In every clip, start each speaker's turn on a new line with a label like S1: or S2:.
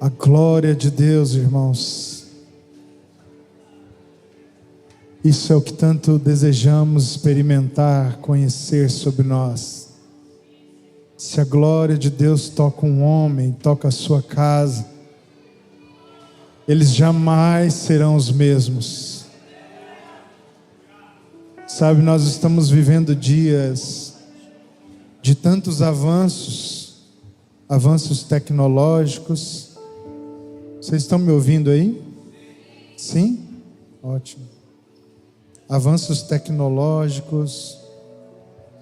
S1: A glória de Deus, irmãos. Isso é o que tanto desejamos experimentar, conhecer sobre nós. Se a glória de Deus toca um homem, toca a sua casa, eles jamais serão os mesmos. Sabe, nós estamos vivendo dias de tantos avanços tecnológicos. Vocês estão me ouvindo aí? Sim? Ótimo. Avanços tecnológicos,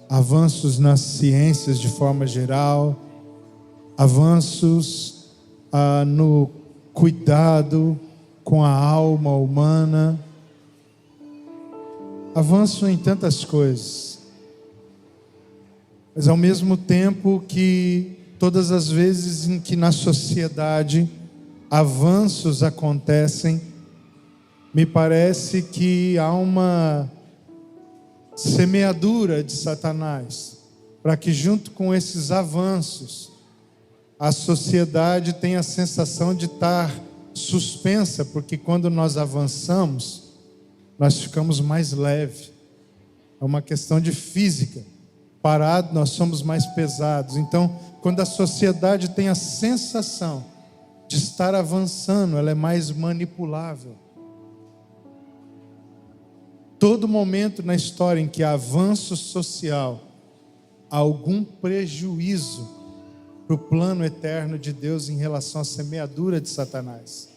S1: avanços nas ciências de forma geral, avanços no cuidado com a alma humana, avanço em tantas coisas. Mas ao mesmo tempo que todas as vezes em que na sociedade avanços acontecem, me parece que há uma semeadura de Satanás, para que junto com esses avanços, a sociedade tenha a sensação de estar suspensa, porque quando nós avançamos, nós ficamos mais leves. É uma questão de física. Parado, nós somos mais pesados. Então, quando a sociedade tem a sensação de estar avançando, ela é mais manipulável. Todo momento na história em que há avanço social, há algum prejuízo para o plano eterno de Deus em relação à semeadura de Satanás.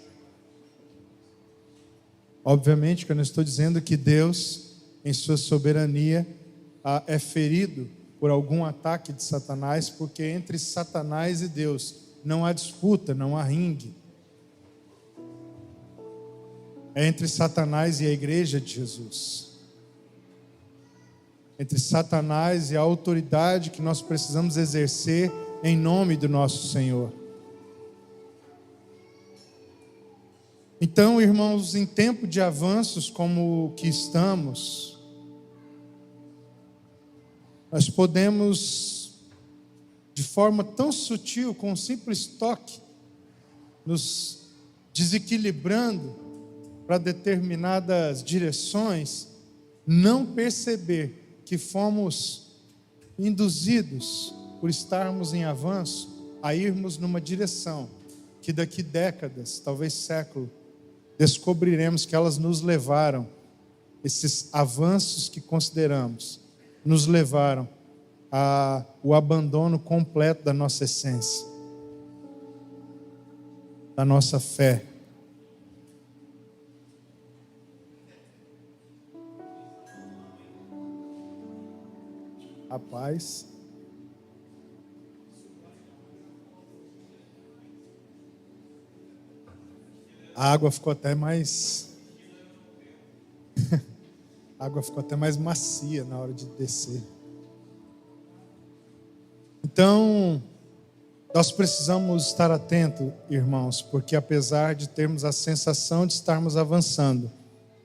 S1: Obviamente que eu não estou dizendo que Deus, em sua soberania, é ferido por algum ataque de Satanás, porque entre Satanás e Deus não há disputa, não há ringue. É entre Satanás e a igreja de Jesus. Entre Satanás e a autoridade que nós precisamos exercer em nome do nosso Senhor. Então, irmãos, em tempo de avanços como o que estamos, nós podemos, de forma tão sutil, com um simples toque, nos desequilibrando para determinadas direções, não perceber que fomos induzidos, por estarmos em avanço, a irmos numa direção que daqui décadas, talvez século, descobriremos que elas nos levaram, esses avanços que consideramos, nos levaram ao abandono completo da nossa essência, da nossa fé. Rapaz, a água ficou até mais a água ficou até mais macia na hora de descer. Então, nós precisamos estar atentos, irmãos, porque apesar de termos a sensação de estarmos avançando,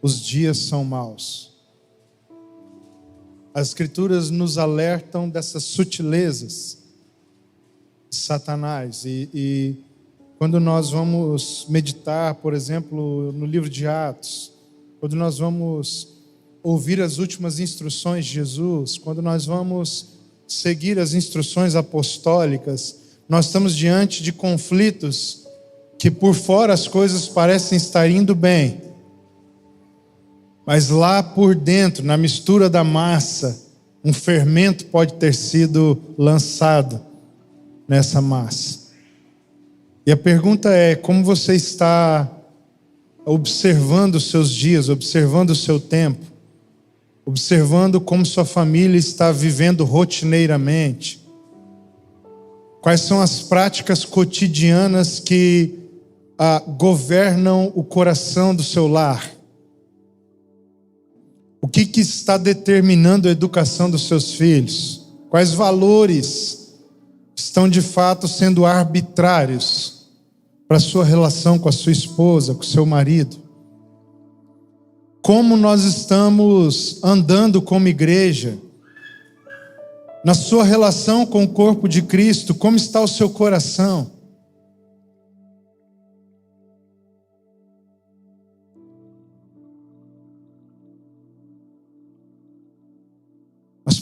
S1: os dias são maus. As Escrituras nos alertam dessas sutilezas de Satanás. E quando nós vamos meditar, por exemplo, no livro de Atos, quando nós vamos ouvir as últimas instruções de Jesus, quando nós vamos seguir as instruções apostólicas, nós estamos diante de conflitos que por fora as coisas parecem estar indo bem, mas lá por dentro, na mistura da massa, um fermento pode ter sido lançado nessa massa. E a pergunta é: como você está observando os seus dias, observando o seu tempo, observando como sua família está vivendo rotineiramente? Quais são as práticas cotidianas que governam o coração do seu lar? O que está determinando a educação dos seus filhos? Quais valores estão de fato sendo arbitrários para a sua relação com a sua esposa, com o seu marido? Como nós estamos andando como igreja? Na sua relação com o corpo de Cristo, como está o seu coração?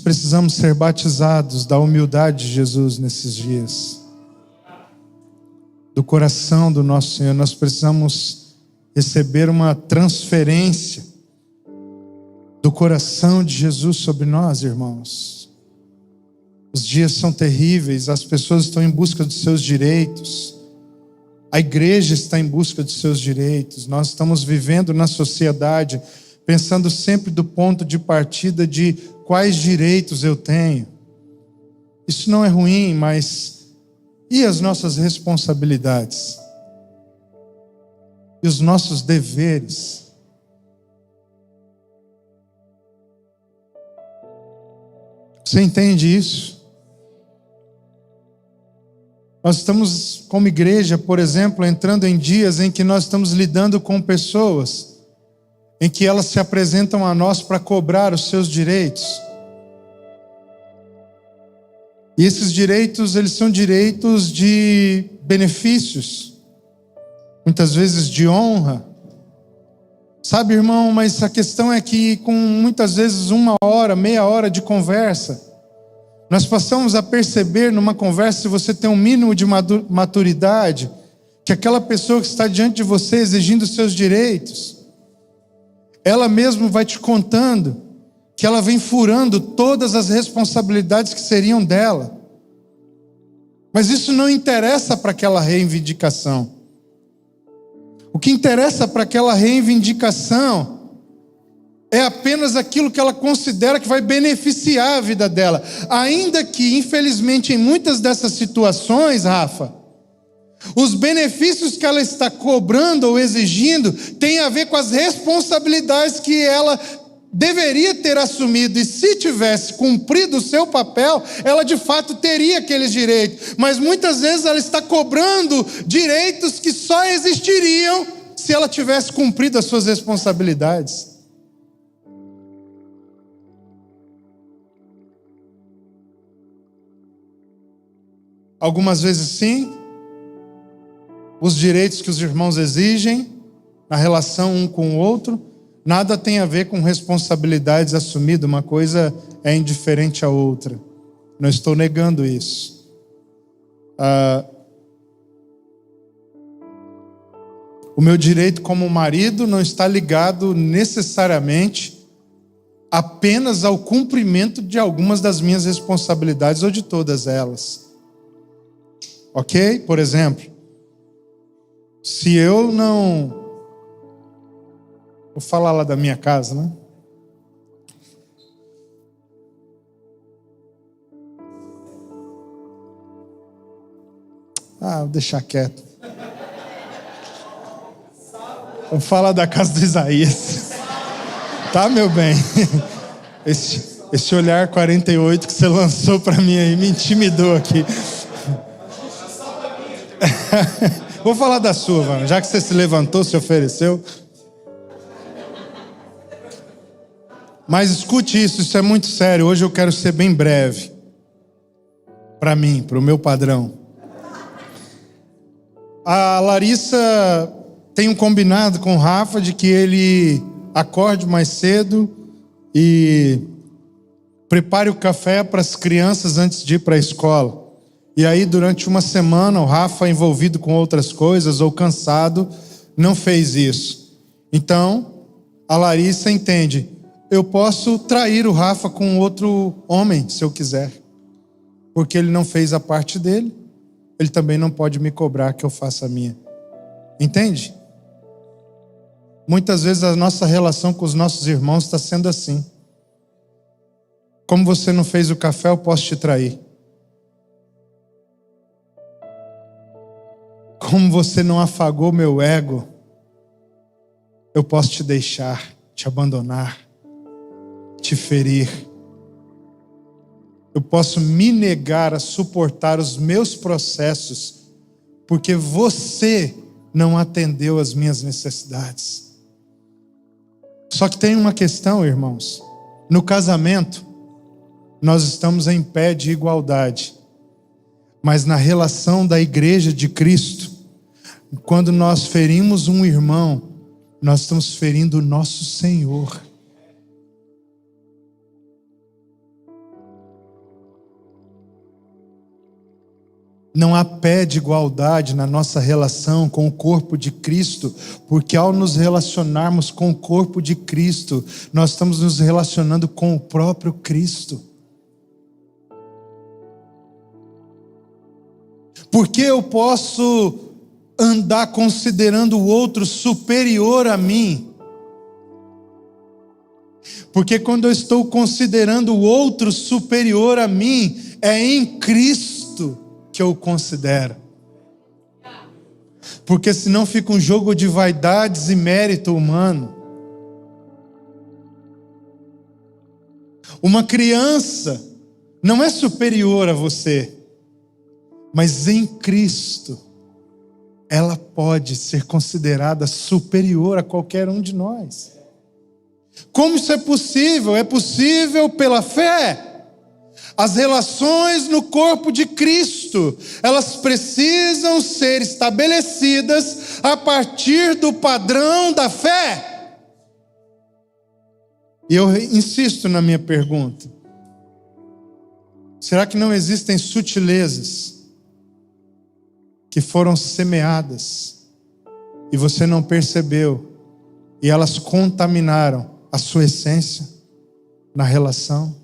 S1: precisamos ser batizados da humildade de Jesus nesses dias. Do coração do nosso Senhor, nós precisamos receber uma transferência do coração de Jesus sobre nós, irmãos. Os dias são terríveis, as pessoas estão em busca dos seus direitos, a igreja está em busca dos seus direitos, nós estamos vivendo na sociedade pensando sempre do ponto de partida de quais direitos eu tenho. Isso não é ruim, mas e as nossas responsabilidades? E os nossos deveres? Você entende isso? Nós estamos, como igreja, por exemplo, entrando em dias em que nós estamos lidando com pessoas, em que elas se apresentam a nós para cobrar os seus direitos. E esses direitos, eles são direitos de benefícios, muitas vezes de honra. Sabe, irmão, mas a questão é que com muitas vezes 1 hora, meia hora de conversa, nós passamos a perceber numa conversa, se você tem um mínimo de maturidade, que aquela pessoa que está diante de você exigindo seus direitos, ela mesma vai te contando que ela vem furando todas as responsabilidades que seriam dela. Mas isso não interessa para aquela reivindicação. O que interessa para aquela reivindicação é apenas aquilo que ela considera que vai beneficiar a vida dela. Ainda que, infelizmente, em muitas dessas situações, Rafa, os benefícios que ela está cobrando ou exigindo têm a ver com as responsabilidades que ela deveria ter assumido. E se tivesse cumprido o seu papel, ela de fato teria aqueles direitos. Mas muitas vezes ela está cobrando direitos que só existiriam se ela tivesse cumprido as suas responsabilidades. Algumas vezes sim, os direitos que os irmãos exigem na relação um com o outro, nada tem a ver com responsabilidades assumidas, uma coisa é indiferente à outra. Não estou negando isso. O meu direito como marido não está ligado necessariamente apenas ao cumprimento de algumas das minhas responsabilidades ou de todas elas. Ok? Por exemplo, se eu não... Vou falar lá da minha casa, né? Vou deixar quieto. Vou falar da casa do Isaías. Tá, meu bem? Esse olhar 48 que você lançou para mim aí me intimidou aqui. Vou falar da sua, mano. Já que você se levantou, se ofereceu. Mas escute isso é muito sério. Hoje eu quero ser bem breve. Para mim, para o meu padrão. A Larissa tem um combinado com o Rafa de que ele acorde mais cedo e prepare o café para as crianças antes de ir para a escola. E aí, durante uma semana, o Rafa, envolvido com outras coisas ou cansado, não fez isso. Então, a Larissa entende: eu posso trair o Rafa com outro homem, se eu quiser. Porque ele não fez a parte dele, ele também não pode me cobrar que eu faça a minha. Entende? Muitas vezes a nossa relação com os nossos irmãos está sendo assim. Como você não fez o café, eu posso te trair. Como você não afagou meu ego, eu posso te deixar, te abandonar, te ferir. Eu posso me negar a suportar os meus processos, porque você não atendeu às minhas necessidades. Só que tem uma questão, irmãos. No casamento, nós estamos em pé de igualdade. Mas na relação da igreja de Cristo, quando nós ferimos um irmão, nós estamos ferindo o nosso Senhor. Não há pé de igualdade na nossa relação com o corpo de Cristo, porque ao nos relacionarmos com o corpo de Cristo, nós estamos nos relacionando com o próprio Cristo. Porque eu posso andar considerando o outro superior a mim? Porque quando eu estou considerando o outro superior a mim, é em Cristo que eu o considero. Porque senão fica um jogo de vaidades e mérito humano. Uma criança não é superior a você, mas em Cristo ela pode ser considerada superior a qualquer um de nós. Como isso é possível? É possível pela fé. As relações no corpo de Cristo, elas precisam ser estabelecidas a partir do padrão da fé. E eu insisto na minha pergunta: será que não existem sutilezas que foram semeadas e você não percebeu, e elas contaminaram a sua essência na relação?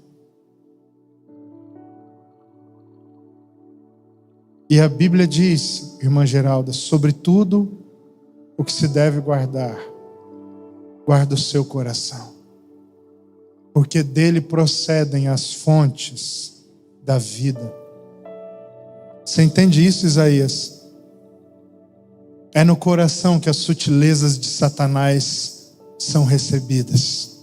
S1: E a Bíblia diz, irmã Geralda, sobre tudo o que se deve guardar, guarda o seu coração, porque dele procedem as fontes da vida. Você entende isso, Isaías? É no coração que as sutilezas de Satanás são recebidas,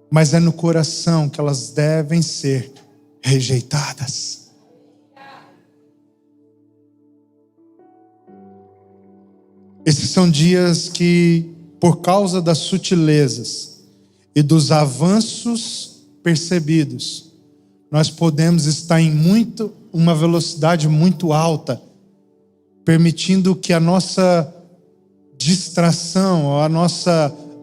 S1: mas é no coração que elas devem ser rejeitadas. Esses são dias que, por causa das sutilezas e dos avanços percebidos, nós podemos estar em uma velocidade muito alta, permitindo que a nossa distração,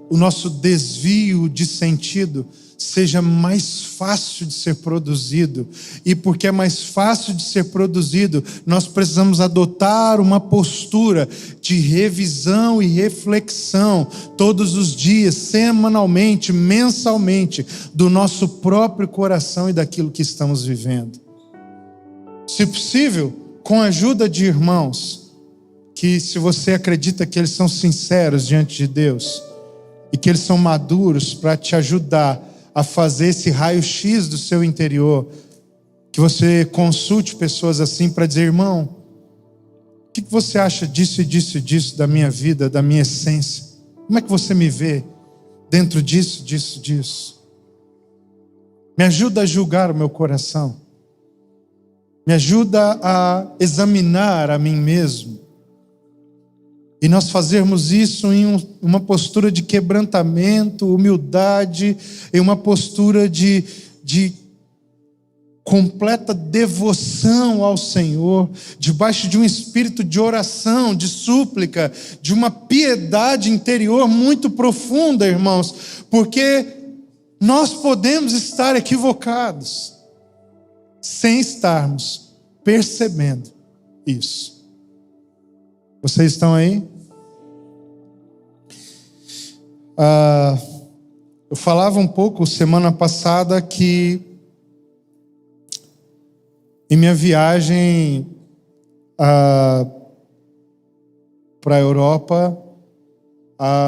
S1: o nosso desvio de sentido seja mais fácil de ser produzido. E porque é mais fácil de ser produzido, nós precisamos adotar uma postura de revisão e reflexão todos os dias, semanalmente, mensalmente, do nosso próprio coração e daquilo que estamos vivendo. Se possível, com a ajuda de irmãos, que se você acredita que eles são sinceros diante de Deus, e que eles são maduros para te ajudar a fazer esse raio-x do seu interior, que você consulte pessoas assim para dizer: irmão, o que você acha disso e disso e disso da minha vida, da minha essência? Como é que você me vê dentro disso, disso, disso? Me ajuda a julgar o meu coração. Me ajuda a examinar a mim mesmo. E nós fazermos isso em uma postura de quebrantamento, humildade, em uma postura de completa devoção ao Senhor, debaixo de um espírito de oração, de súplica, de uma piedade interior muito profunda, irmãos, porque nós podemos estar equivocados, sem estarmos percebendo isso. Vocês estão aí? Eu falava um pouco semana passada que em minha viagem para a Europa,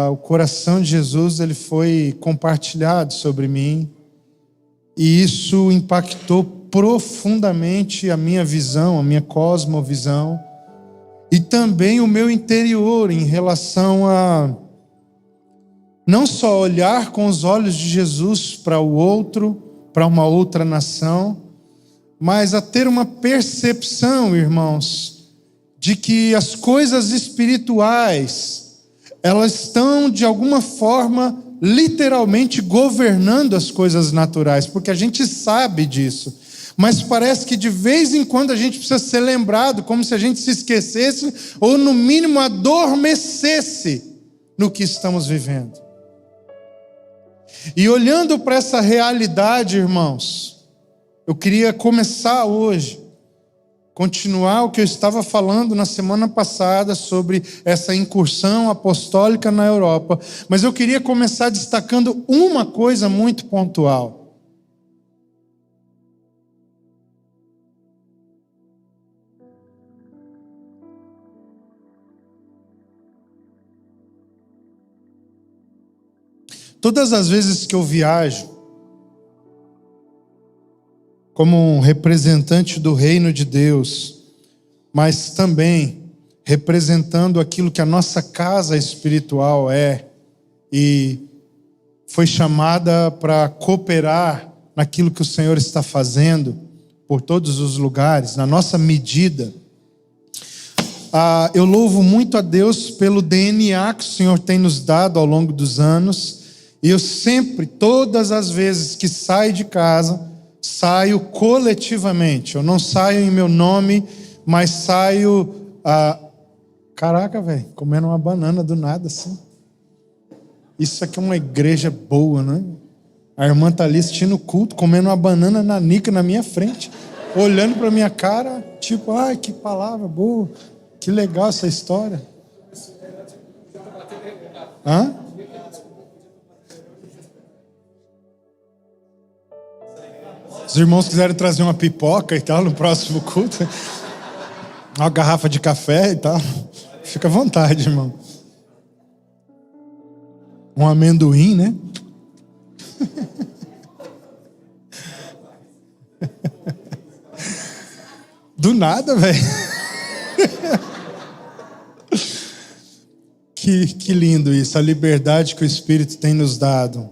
S1: o coração de Jesus ele foi compartilhado sobre mim, e isso impactou profundamente a minha visão, a minha cosmovisão, e também o meu interior em relação a não só olhar com os olhos de Jesus para o outro, para uma outra nação, mas a ter uma percepção, irmãos, de que as coisas espirituais, elas estão de alguma forma literalmente governando as coisas naturais, porque a gente sabe disso. Mas parece que de vez em quando a gente precisa ser lembrado, como se a gente se esquecesse, ou no mínimo adormecesse no que estamos vivendo. E olhando para essa realidade, irmãos, eu queria começar hoje continuar o que eu estava falando na semana passada sobre essa incursão apostólica na Europa, mas eu queria começar destacando uma coisa muito pontual. Todas as vezes que eu viajo, como um representante do reino de Deus, mas também representando aquilo que a nossa casa espiritual é, e foi chamada para cooperar naquilo que o Senhor está fazendo por todos os lugares, na nossa medida. Eu louvo muito a Deus pelo DNA que o Senhor tem nos dado ao longo dos anos, e eu sempre, todas as vezes que saio de casa, saio coletivamente. Eu não saio em meu nome, mas saio... Caraca, velho, comendo uma banana do nada, assim. Isso aqui é uma igreja boa, né? A irmã está ali assistindo o culto, comendo uma banana nanica na minha frente, olhando para minha cara, tipo, ai, que palavra boa, que legal essa história. Hã? Os irmãos quiserem trazer uma pipoca e tal no próximo culto, uma garrafa de café e tal, fica à vontade, irmão. Um amendoim, né? Do nada, velho. Que lindo isso, a liberdade que o Espírito tem nos dado.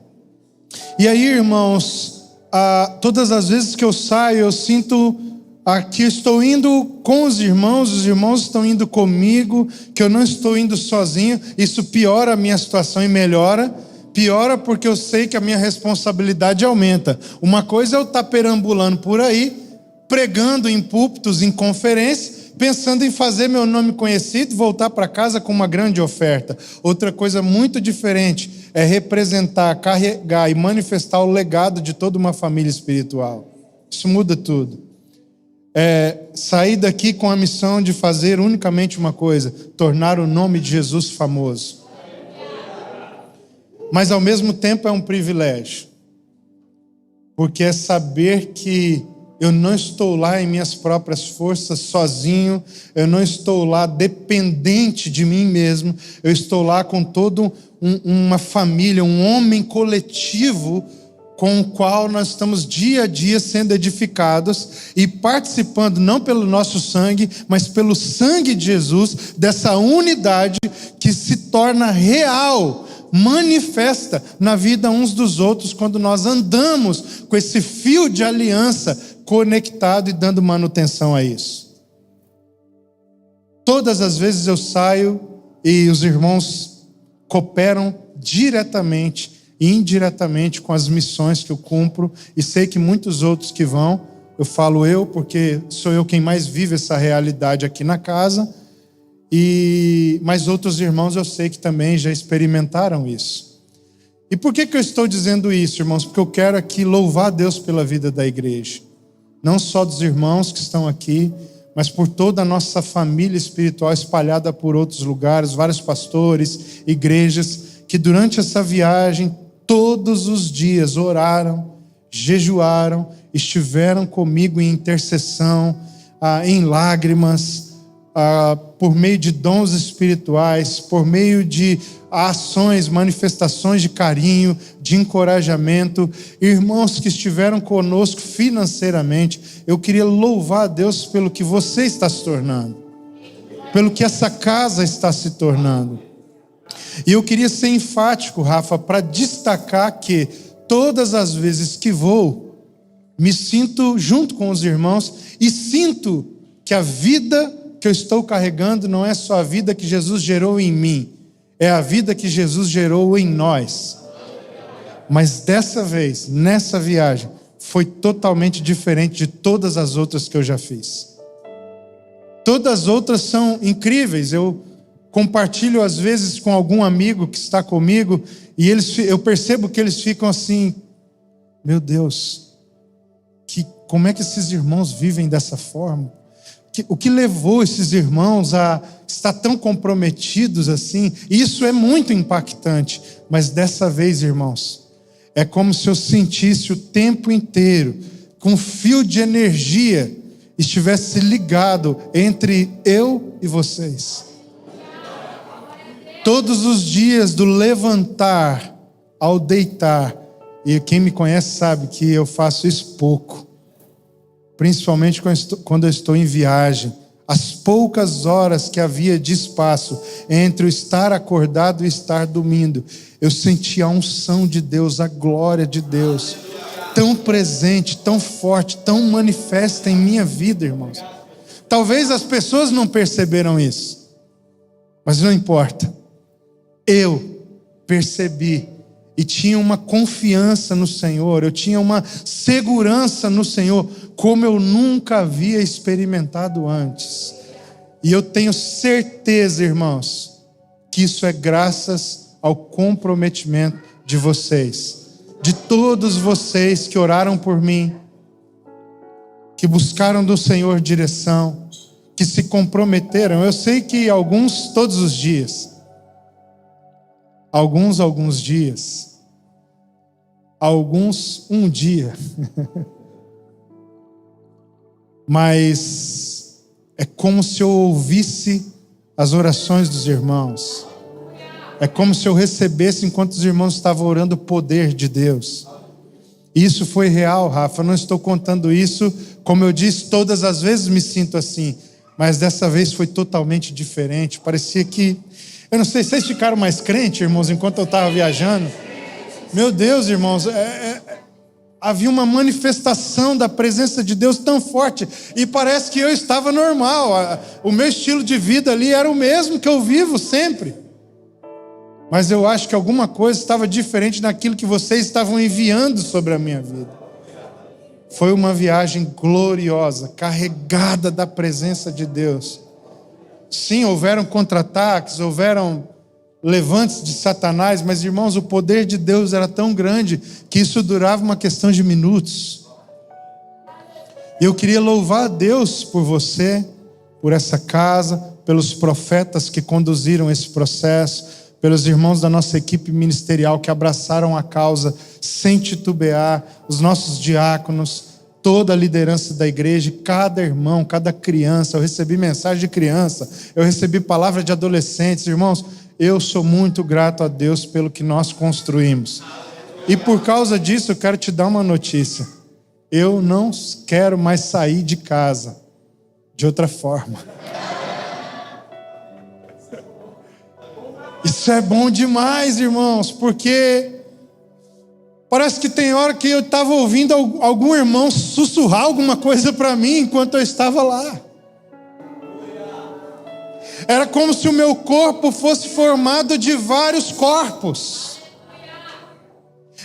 S1: E aí, irmãos, todas as vezes que eu saio, eu sinto que eu estou indo com os irmãos estão indo comigo, que eu não estou indo sozinho. Isso piora a minha situação e melhora. Piora porque eu sei que a minha responsabilidade aumenta. Uma coisa é eu estar perambulando por aí, pregando em púlpitos, em conferências, pensando em fazer meu nome conhecido e voltar para casa com uma grande oferta. Outra coisa muito diferente é representar, carregar e manifestar o legado de toda uma família espiritual. Isso muda tudo. Sair daqui com a missão de fazer unicamente uma coisa: tornar o nome de Jesus famoso. Mas ao mesmo tempo é um privilégio, porque é saber que eu não estou lá em minhas próprias forças, sozinho. Eu não estou lá dependente de mim mesmo. Eu estou lá com toda uma família, um homem coletivo com o qual nós estamos dia a dia sendo edificados e participando não pelo nosso sangue, mas pelo sangue de Jesus, dessa unidade que se torna real, manifesta na vida uns dos outros quando nós andamos com esse fio de aliança conectado e dando manutenção a isso. Todas as vezes eu saio e os irmãos cooperam diretamente e indiretamente com as missões que eu cumpro, e sei que muitos outros que vão, eu falo eu porque sou eu quem mais vive essa realidade aqui na casa, mas outros irmãos eu sei que também já experimentaram isso. E por que eu estou dizendo isso, irmãos? Porque eu quero aqui louvar a Deus pela vida da igreja, não só dos irmãos que estão aqui, mas por toda a nossa família espiritual espalhada por outros lugares, vários pastores, igrejas, que durante essa viagem todos os dias oraram, jejuaram, estiveram comigo em intercessão, em lágrimas, por meio de dons espirituais, por meio de ações, manifestações de carinho, de encorajamento, irmãos que estiveram conosco financeiramente. Eu queria louvar a Deus pelo que você está se tornando, pelo que essa casa está se tornando. E eu queria ser enfático, Rafa, para destacar que todas as vezes que vou, me sinto junto com os irmãos e sinto que a vida que eu estou carregando não é só a vida que Jesus gerou em mim, é a vida que Jesus gerou em nós. Mas dessa vez, nessa viagem, foi totalmente diferente de todas as outras que eu já fiz. Todas as outras são incríveis. Eu compartilho às vezes com algum amigo que está comigo e eu percebo que eles ficam assim: meu Deus, como é que esses irmãos vivem dessa forma? o que levou esses irmãos a estar tão comprometidos assim. Isso é muito impactante. Mas dessa vez, irmãos, é como se eu sentisse o tempo inteiro, com um fio de energia, estivesse ligado entre eu e vocês. Todos os dias, do levantar ao deitar, e quem me conhece sabe que eu faço isso pouco, principalmente quando eu estou em viagem. As poucas horas que havia de espaço entre o estar acordado e estar dormindo, eu senti a unção de Deus, a glória de Deus, tão presente, tão forte, tão manifesta em minha vida, irmãos. Talvez as pessoas não perceberam isso, mas não importa. Eu percebi e tinha uma confiança no Senhor, eu tinha uma segurança no Senhor, como eu nunca havia experimentado antes. E eu tenho certeza, irmãos, que isso é graças ao comprometimento de vocês, de todos vocês que oraram por mim, que buscaram do Senhor direção, que se comprometeram. Eu sei que alguns todos os dias, alguns dias, alguns um dia, mas é como se eu ouvisse as orações dos irmãos, é como se eu recebesse, enquanto os irmãos estavam orando, o poder de Deus. Isso foi real, Rafa. Eu não estou contando isso, como eu disse, todas as vezes me sinto assim, mas dessa vez foi totalmente diferente. Parecia que, eu não sei, vocês ficaram mais crentes, irmãos, enquanto eu estava viajando? Meu Deus, irmãos, havia uma manifestação da presença de Deus tão forte, e parece que eu estava normal, o meu estilo de vida ali era o mesmo que eu vivo sempre, mas eu acho que alguma coisa estava diferente naquilo que vocês estavam enviando sobre a minha vida. Foi uma viagem gloriosa, carregada da presença de Deus. Sim, houveram contra-ataques, houveram levantes de Satanás, mas, irmãos, o poder de Deus era tão grande que isso durava uma questão de minutos. E eu queria louvar a Deus por você, por essa casa, pelos profetas que conduziram esse processo, pelos irmãos da nossa equipe ministerial que abraçaram a causa sem titubear, os nossos diáconos, toda a liderança da igreja, cada irmão, cada criança. Eu recebi mensagem de criança, eu recebi palavra de adolescentes. Irmãos, eu sou muito grato a Deus pelo que nós construímos. E por causa disso eu quero te dar uma notícia. Eu não quero mais sair de casa de outra forma. Isso é bom demais, irmãos, porque parece que tem hora que eu estava ouvindo algum irmão sussurrar alguma coisa para mim enquanto eu estava lá. Era como se o meu corpo fosse formado de vários corpos.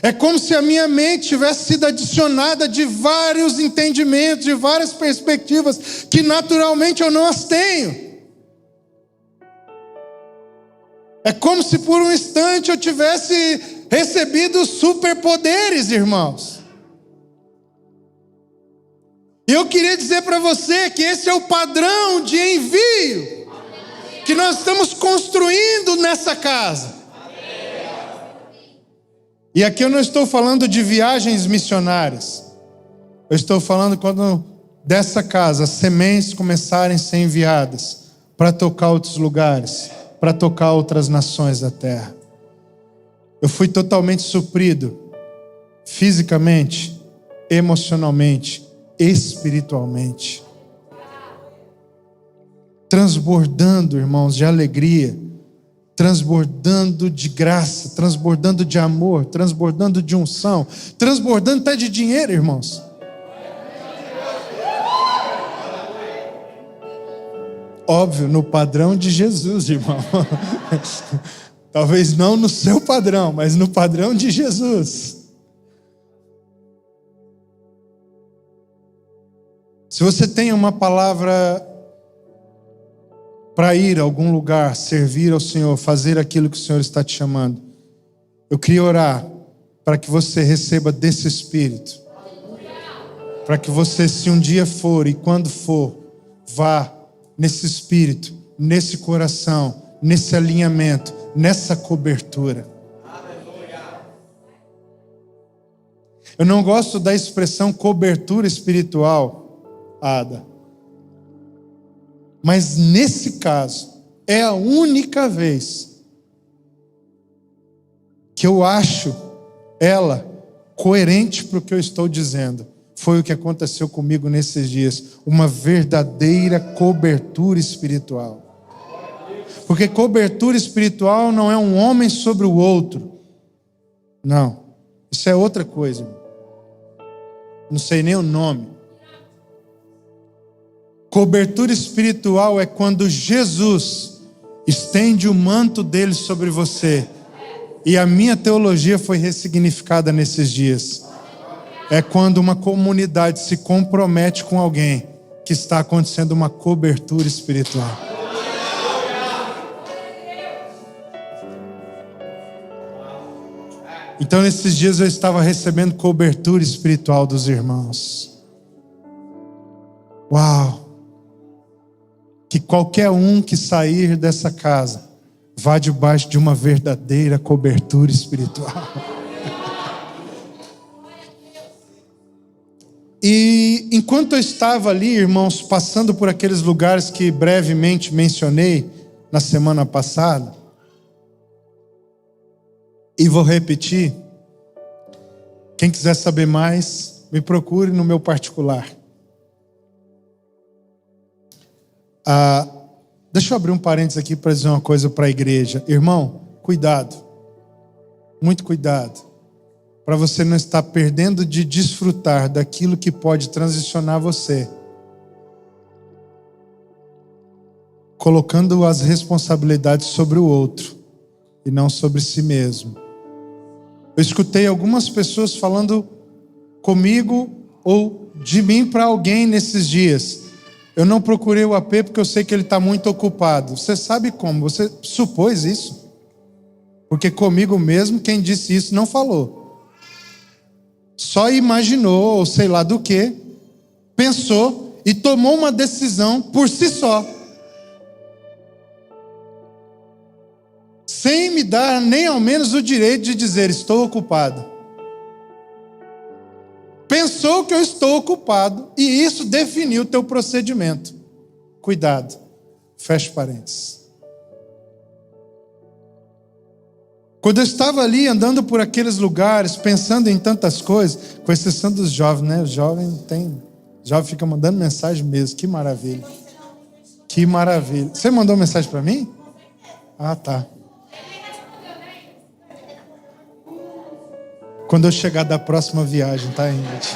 S1: É como se a minha mente tivesse sido adicionada de vários entendimentos, de várias perspectivas, que naturalmente eu não as tenho. É como se por um instante eu tivesse recebido superpoderes, irmãos. E eu queria dizer para você que esse é o padrão de envio que nós estamos construindo nessa casa. E aqui eu não estou falando de viagens missionárias. Eu estou falando quando dessa casa as sementes começarem a ser enviadas para tocar outros lugares, para tocar outras nações da terra. Eu fui totalmente suprido, fisicamente, emocionalmente, espiritualmente. Transbordando, irmãos, de alegria, transbordando de graça, transbordando de amor, transbordando de unção, transbordando até de dinheiro, irmãos. Óbvio, no padrão de Jesus, irmão. Talvez não no seu padrão, mas no padrão de Jesus. Se você tem uma palavra para ir a algum lugar, servir ao Senhor, fazer aquilo que o Senhor está te chamando, eu queria orar para que você receba desse Espírito. Para que você, se um dia for e quando for, vá nesse espírito, nesse coração, nesse alinhamento, nessa cobertura. Eu não gosto da expressão cobertura espiritual, Ada. Mas nesse caso, é a única vez que eu acho ela coerente para o que eu estou dizendo. Foi o que aconteceu comigo nesses dias. Uma verdadeira cobertura espiritual. Porque cobertura espiritual não é um homem sobre o outro. Não. Isso é outra coisa. Não sei nem o nome. Cobertura espiritual é quando Jesus estende o manto dele sobre você. E a minha teologia foi ressignificada nesses dias. É quando uma comunidade se compromete com alguém que está acontecendo uma cobertura espiritual. Então, nesses dias eu estava recebendo cobertura espiritual dos irmãos. Uau! Que qualquer um que sair dessa casa vá debaixo de uma verdadeira cobertura espiritual. E enquanto eu estava ali, irmãos, passando por aqueles lugares que brevemente mencionei na semana passada, e vou repetir, quem quiser saber mais, me procure no meu particular. Deixa eu abrir um parênteses aqui para dizer uma coisa para a igreja. Irmão, cuidado, muito cuidado, para você não estar perdendo de desfrutar daquilo que pode transicionar você, colocando as responsabilidades sobre o outro e não sobre si mesmo. Eu escutei algumas pessoas falando comigo ou de mim para alguém nesses dias. Eu não procurei o AP porque eu sei que ele está muito ocupado. Você sabe como? Você supôs isso? Porque comigo mesmo, quem disse isso não falou. Só imaginou, ou sei lá do que, pensou e tomou uma decisão por si só. Sem me dar nem ao menos o direito de dizer, estou ocupado. Pensou que eu estou ocupado e isso definiu o teu procedimento. Cuidado. Fecha parênteses. Quando eu estava ali andando por aqueles lugares, pensando em tantas coisas, com exceção dos jovens, né? Os jovens fica mandando mensagem mesmo. Que maravilha. Que maravilha. Você mandou mensagem para mim? Ah, tá. Quando eu chegar da próxima viagem, tá, Ingrid?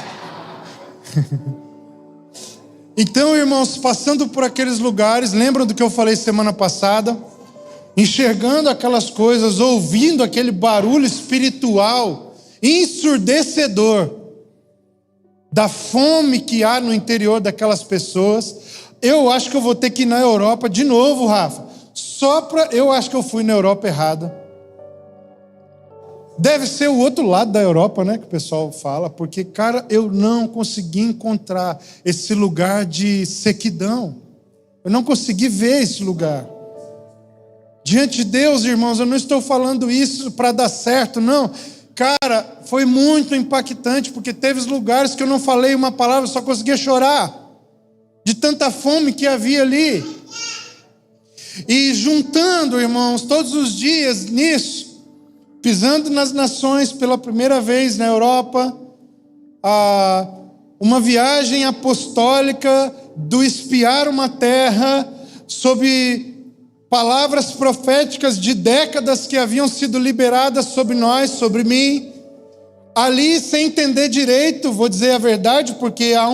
S1: Então, irmãos, passando por aqueles lugares, lembram do que eu falei semana passada? Enxergando aquelas coisas, ouvindo aquele barulho espiritual ensurdecedor da fome que há no interior daquelas pessoas. Eu acho que eu vou ter que ir na Europa de novo, Rafa. Eu acho que eu fui na Europa errada. Deve ser o outro lado da Europa, né, que o pessoal fala, porque, cara, eu não consegui encontrar esse lugar de sequidão. Eu não consegui ver esse lugar. Diante de Deus, irmãos, eu não estou falando isso para dar certo, não. Cara, foi muito impactante, porque teve lugares que eu não falei uma palavra, só conseguia chorar, de tanta fome que havia ali. E juntando, irmãos, todos os dias nisso, pisando nas nações pela primeira vez na Europa, uma viagem apostólica do espiar uma terra sob palavras proféticas de décadas que haviam sido liberadas sobre nós, sobre mim, ali sem entender direito, vou dizer a verdade, porque há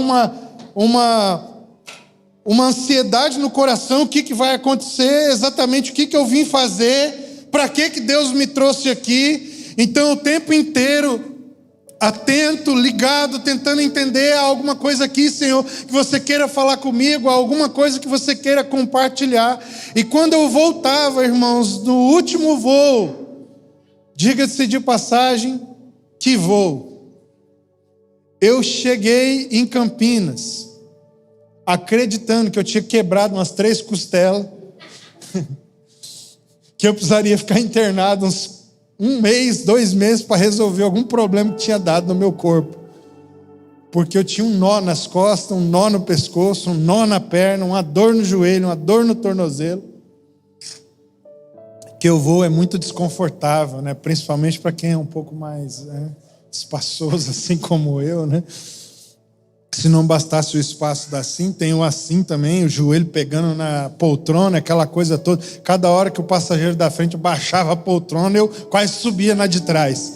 S1: uma ansiedade no coração, o que vai acontecer, exatamente o que eu vim fazer, para que Deus me trouxe aqui. Então o tempo inteiro atento, ligado, tentando entender alguma coisa aqui, Senhor, que você queira falar comigo, alguma coisa que você queira compartilhar. E quando eu voltava, irmãos, no último voo, diga-se de passagem, que voo, eu cheguei em Campinas acreditando que eu tinha quebrado umas 3 costelas, que eu precisaria ficar internado uns 1 mês, 2 meses para resolver algum problema que tinha dado no meu corpo. Porque eu tinha um nó nas costas, um nó no pescoço, um nó na perna, uma dor no joelho, uma dor no tornozelo. Que o voo é muito desconfortável, né? Principalmente para quem é um pouco mais espaçoso, assim como eu, né? Se não bastasse o espaço da assim, tem o assim também, o joelho pegando na poltrona, aquela coisa toda. Cada hora que o passageiro da frente baixava a poltrona, eu quase subia na de trás.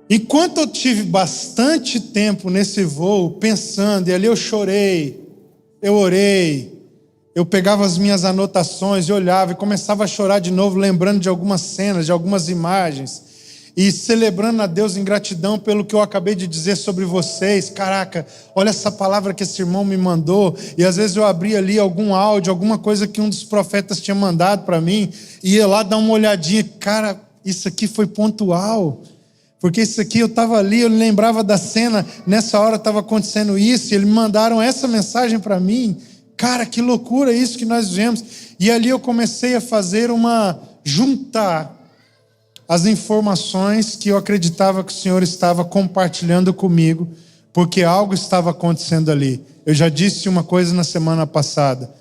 S1: Enquanto eu tive bastante tempo nesse voo, pensando, e ali eu chorei, eu orei, eu pegava as minhas anotações e olhava e começava a chorar de novo, lembrando de algumas cenas, de algumas imagens, e celebrando a Deus em gratidão pelo que eu acabei de dizer sobre vocês. Caraca, olha essa palavra que esse irmão me mandou. E às vezes eu abria ali algum áudio, alguma coisa que um dos profetas tinha mandado para mim, e ia lá dar uma olhadinha. Cara, isso aqui foi pontual. Porque isso aqui eu estava ali, eu lembrava da cena, nessa hora estava acontecendo isso, e eles me mandaram essa mensagem para mim. Cara, que loucura isso que nós vivemos. E ali eu comecei a fazer juntar as informações que eu acreditava que o Senhor estava compartilhando comigo, porque algo estava acontecendo ali. Eu já disse uma coisa na semana passada.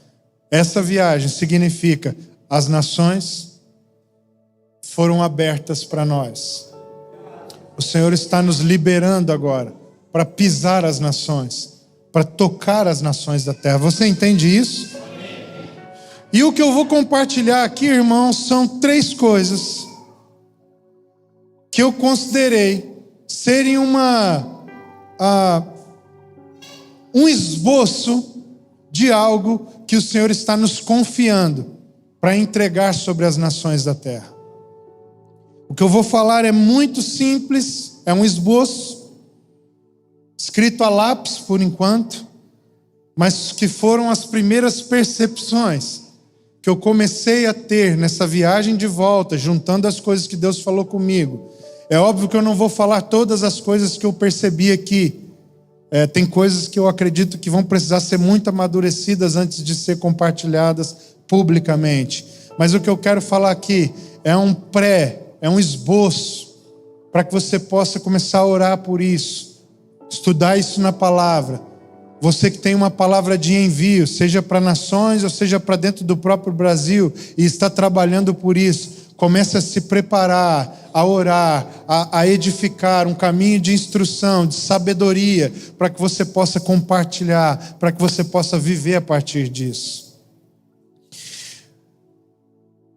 S1: Essa viagem significa as nações foram abertas para nós. O Senhor está nos liberando agora para pisar as nações, para tocar as nações da terra. Você entende isso? E o que eu vou compartilhar aqui, irmãos, são 3 coisas que eu considerei serem um esboço de algo que o Senhor está nos confiando para entregar sobre as nações da terra. O que eu vou falar é muito simples, é um esboço, escrito a lápis por enquanto, mas que foram as primeiras percepções que eu comecei a ter nessa viagem de volta, juntando as coisas que Deus falou comigo. É óbvio que eu não vou falar todas as coisas que eu percebi aqui. Tem coisas que eu acredito que vão precisar ser muito amadurecidas antes de ser compartilhadas publicamente. Mas o que eu quero falar aqui é um esboço, para que você possa começar a orar por isso, estudar isso na palavra. Você que tem uma palavra de envio, seja para nações ou seja para dentro do próprio Brasil, e está trabalhando por isso, comece a se preparar, a orar, a edificar um caminho de instrução, de sabedoria, para que você possa compartilhar, para que você possa viver a partir disso.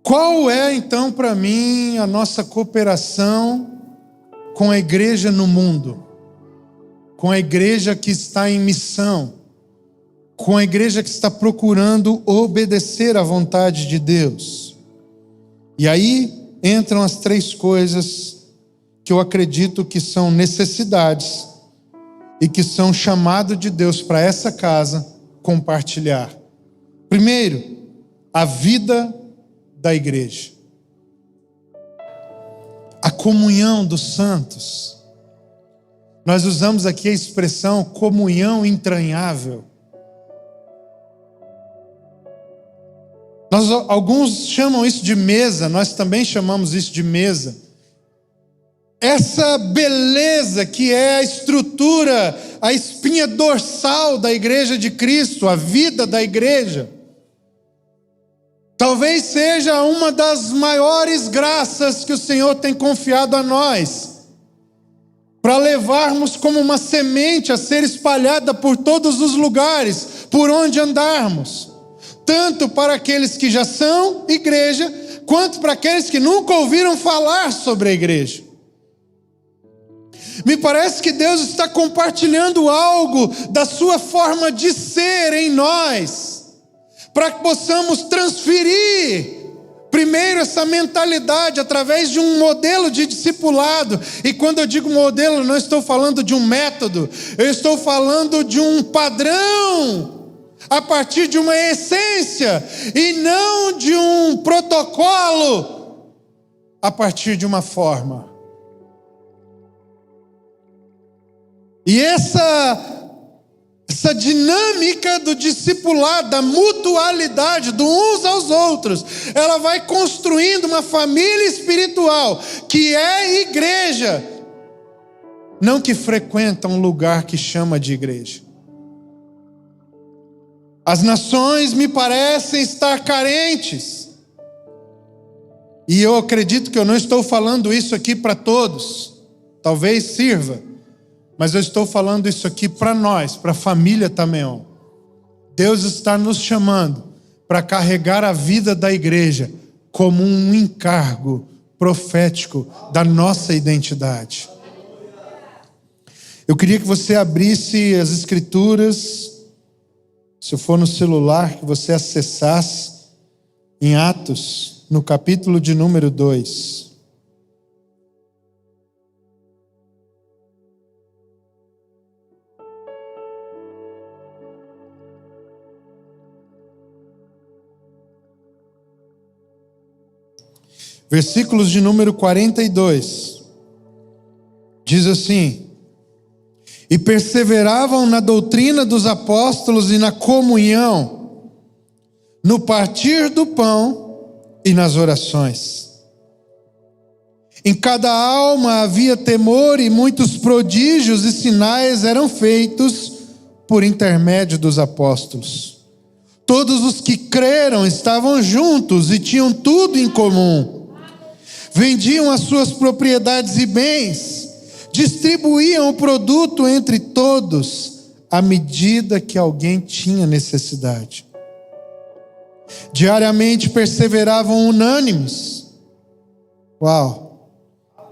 S1: Qual é então para mim a nossa cooperação com a igreja no mundo? Com a igreja que está em missão, com a igreja que está procurando obedecer à vontade de Deus. E aí entram as 3 coisas que eu acredito que são necessidades e que são chamado de Deus para essa casa compartilhar. Primeiro, a vida da igreja, a comunhão dos santos. Nós usamos aqui a expressão comunhão entranhável. Alguns chamam isso de mesa, nós também chamamos isso de mesa. Essa beleza que é a estrutura, a espinha dorsal da igreja de Cristo, a vida da igreja, talvez seja uma das maiores graças que o Senhor tem confiado a nós, para levarmos como uma semente a ser espalhada por todos os lugares, por onde andarmos, tanto para aqueles que já são igreja, quanto para aqueles que nunca ouviram falar sobre a igreja. Me parece que Deus está compartilhando algo da sua forma de ser em nós, para que possamos transferir primeiro essa mentalidade através de um modelo de discipulado. E quando eu digo modelo, não estou falando de um método, eu estou falando de um padrão, a partir de uma essência, e não de um protocolo a partir de uma forma. E essa Essa dinâmica do discipulado, da mutualidade do uns aos outros, ela vai construindo uma família espiritual que é igreja, não que frequenta um lugar que chama de igreja. As nações me parecem estar carentes, e eu acredito que eu não estou falando isso aqui para todos, talvez sirva, mas eu estou falando isso aqui para nós, para a família Tameon. Deus está nos chamando para carregar a vida da igreja como um encargo profético da nossa identidade. Eu queria que você abrisse as escrituras, se for no celular, que você acessasse em Atos, no capítulo de número 2. Versículos de número 42. Diz assim: e perseveravam na doutrina dos apóstolos e na comunhão, no partir do pão e nas orações. Em cada alma havia temor, e muitos prodígios e sinais eram feitos por intermédio dos apóstolos. Todos os que creram estavam juntos e tinham tudo em comum. Vendiam as suas propriedades e bens, distribuíam o produto entre todos, à medida que alguém tinha necessidade. Diariamente perseveravam unânimes.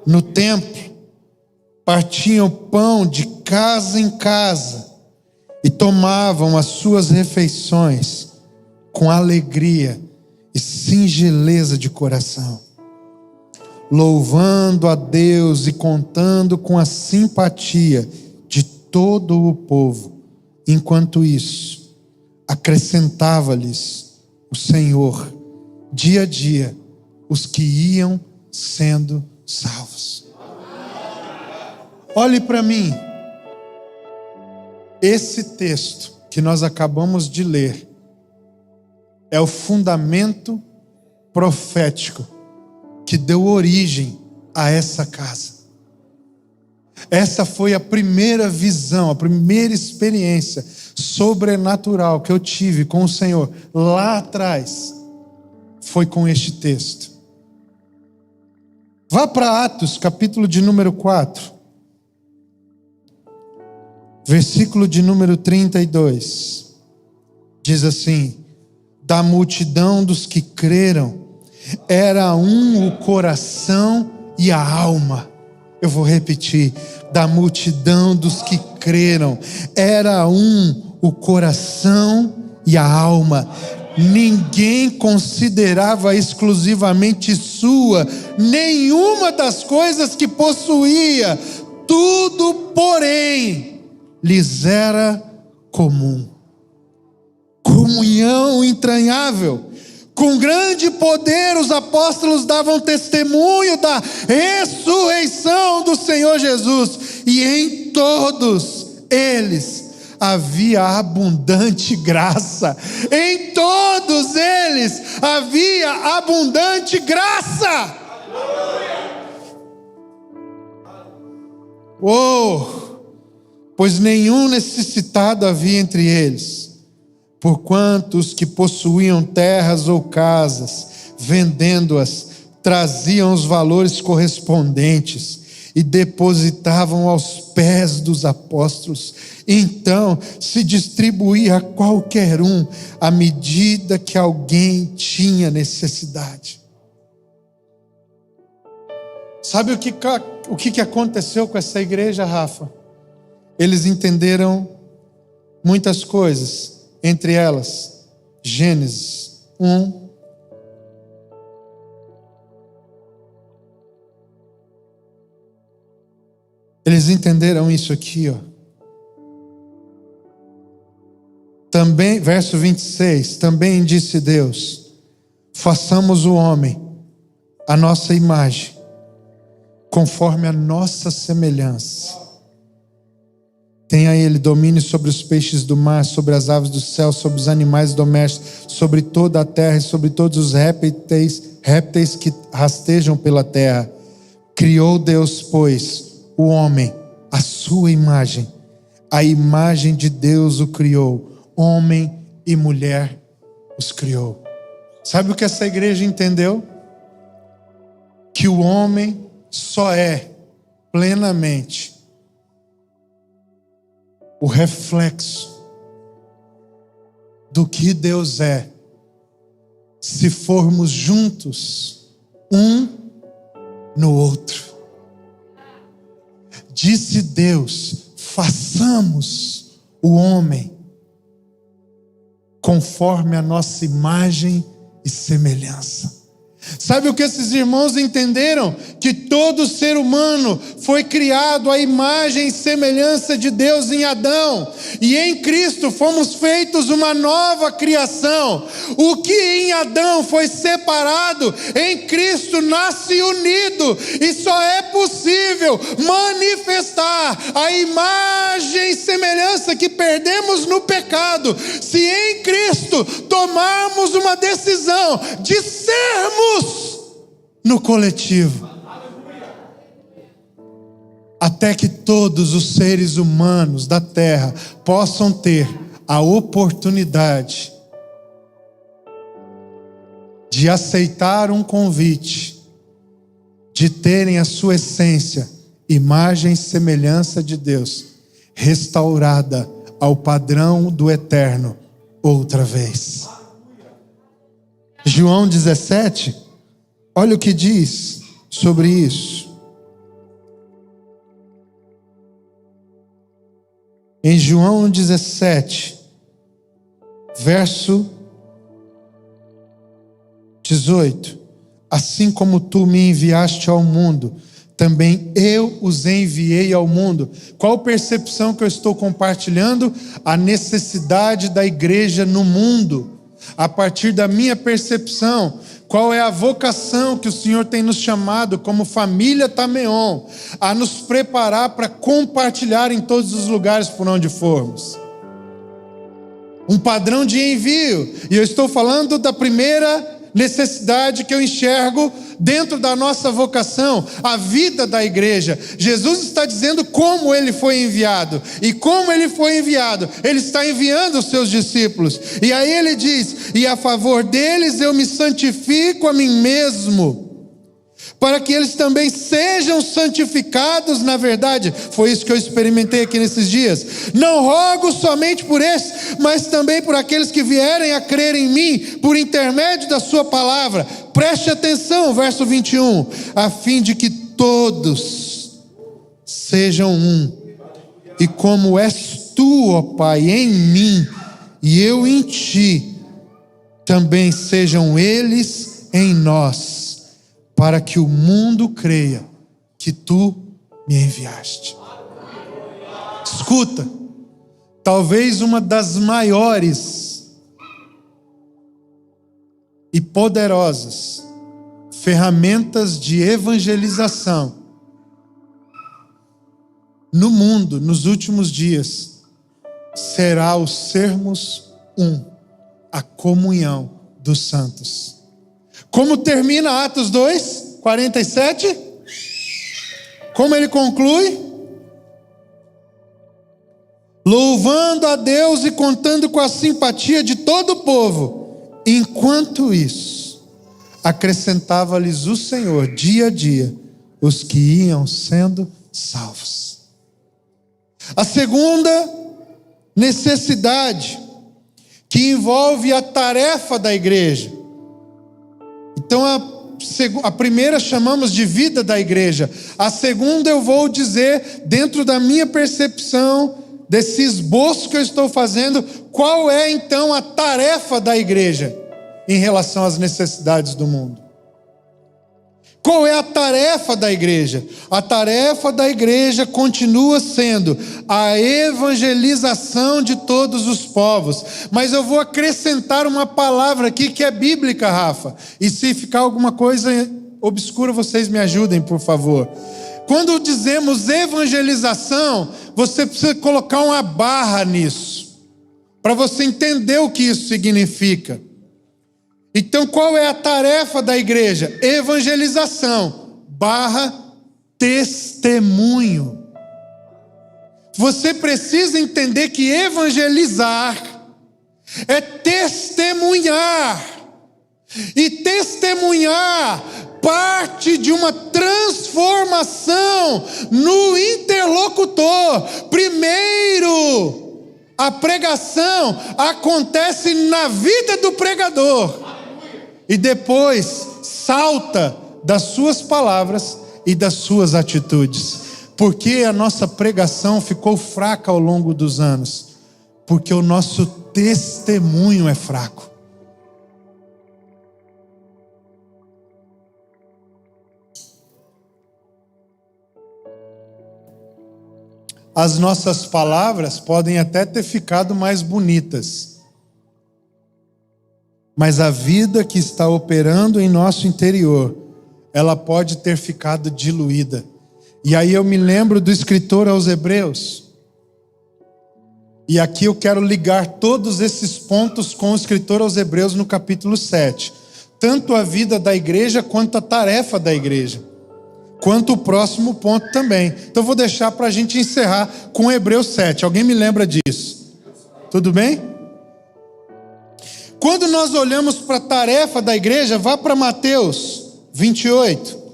S1: No templo, partiam pão de casa em casa e tomavam as suas refeições com alegria e singeleza de coração, louvando a Deus e contando com a simpatia de todo o povo. Enquanto isso, acrescentava-lhes o Senhor, dia a dia, os que iam sendo salvos. Olhe para mim. Esse texto que nós acabamos de ler é o fundamento profético que deu origem a essa casa. Essa foi a primeira visão, a primeira experiência sobrenatural que eu tive com o Senhor lá atrás. Foi com este texto. Vá para Atos, capítulo de número 4. Versículo de número 32. Diz assim: da multidão dos que creram, era um o coração e a alma. Eu vou repetir: da multidão dos que creram, era um o coração e a alma. Ninguém considerava exclusivamente sua nenhuma das coisas que possuía. Tudo, porém, lhes era comum. Comunhão entranhável. Com grande poder os apóstolos davam testemunho da ressurreição do Senhor Jesus, e em todos eles havia abundante graça. Em todos eles havia abundante graça. Pois nenhum necessitado havia entre eles, porquanto os que possuíam terras ou casas, vendendo-as, traziam os valores correspondentes e depositavam aos pés dos apóstolos. Então se distribuía a qualquer um à medida que alguém tinha necessidade. Sabe o que aconteceu com essa igreja, Rafa? Eles entenderam muitas coisas, entre elas Gênesis 1. Eles entenderam isso aqui, Também, verso 26, também disse Deus: façamos o homem à nossa imagem, conforme a nossa semelhança, Tenha ele domínio sobre os peixes do mar, sobre as aves do céu, sobre os animais domésticos, sobre toda a terra e sobre todos os répteis que rastejam pela terra. Criou Deus, pois, o homem, à sua imagem. A imagem de Deus o criou. Homem e mulher os criou. Sabe o que essa igreja entendeu? Que o homem só é plenamente o reflexo do que Deus é, se formos juntos um no outro. Disse Deus: façamos o homem conforme a nossa imagem e semelhança. Sabe o que esses irmãos entenderam? Que todo ser humano foi criado à imagem e semelhança de Deus em Adão. E em Cristo fomos feitos uma nova criação. O que em Adão foi separado, em Cristo nasce unido. E só é possível manifestar a imagem e semelhança que perdemos no pecado, se em Cristo tomarmos uma decisão de sermos no coletivo, até que todos os seres humanos da terra possam ter a oportunidade de aceitar um convite, de terem a sua essência, imagem e semelhança de Deus, restaurada ao padrão do eterno outra vez. João 17, olha o que diz sobre isso. Em João 17, verso 18: assim como tu me enviaste ao mundo, também eu os enviei ao mundo. Qual percepção que eu estou compartilhando? A necessidade da igreja no mundo. A partir da minha percepção, qual é a vocação que o Senhor tem nos chamado como família Tameon, a nos preparar para compartilhar em todos os lugares por onde formos. Um padrão de envio. E eu estou falando da primeira necessidade que eu enxergo dentro da nossa vocação, a vida da igreja. Jesus está dizendo como ele foi enviado. E como ele foi enviado, ele está enviando os seus discípulos. E aí ele diz: e a favor deles eu me santifico a mim mesmo, para que eles também sejam santificados na verdade. Foi isso que eu experimentei aqui nesses dias. Não rogo somente por esses, mas também por aqueles que vierem a crer em mim, por intermédio da sua palavra. Preste atenção, verso 21. A fim de que todos sejam um. E como és tu, ó Pai, em mim, e eu em ti, também sejam eles em nós, para que o mundo creia que tu me enviaste. Escuta, talvez uma das maiores e poderosas ferramentas de evangelização no mundo, nos últimos dias, será o sermos um, a comunhão dos santos. Como termina Atos 2, 47? Como ele conclui? Louvando a Deus e contando com a simpatia de todo o povo. Enquanto isso, acrescentava-lhes o Senhor, dia a dia, os que iam sendo salvos. A segunda necessidade, que envolve a tarefa da igreja. Então a primeira chamamos de vida da igreja. A segunda eu vou dizer, dentro da minha percepção, desse esboço que eu estou fazendo, qual é então a tarefa da igreja em relação às necessidades do mundo. Qual é a tarefa da igreja? A tarefa da igreja continua sendo a evangelização de todos os povos. Mas eu vou acrescentar uma palavra aqui que é bíblica, Rafa. E se ficar alguma coisa obscura, vocês me ajudem, por favor. Quando dizemos evangelização, você precisa colocar uma barra nisso, para você entender o que isso significa. Então, qual é a tarefa da igreja? Evangelização, testemunho. Você precisa entender que evangelizar é testemunhar. E testemunhar parte de uma transformação no interlocutor. Primeiro, a pregação acontece na vida do pregador. E depois salta das suas palavras e das suas atitudes. Por que a nossa pregação ficou fraca ao longo dos anos? Porque o nosso testemunho é fraco. As nossas palavras podem até ter ficado mais bonitas, mas a vida que está operando em nosso interior, ela pode ter ficado diluída. E aí eu me lembro do escritor aos Hebreus. E aqui eu quero ligar todos esses pontos com o escritor aos Hebreus no capítulo 7. Tanto a vida da igreja quanto a tarefa da igreja. Quanto o próximo ponto também. Então eu vou deixar para a gente encerrar com Hebreus 7. Alguém me lembra disso? Tudo bem? Quando nós olhamos para a tarefa da igreja, vá para Mateus 28.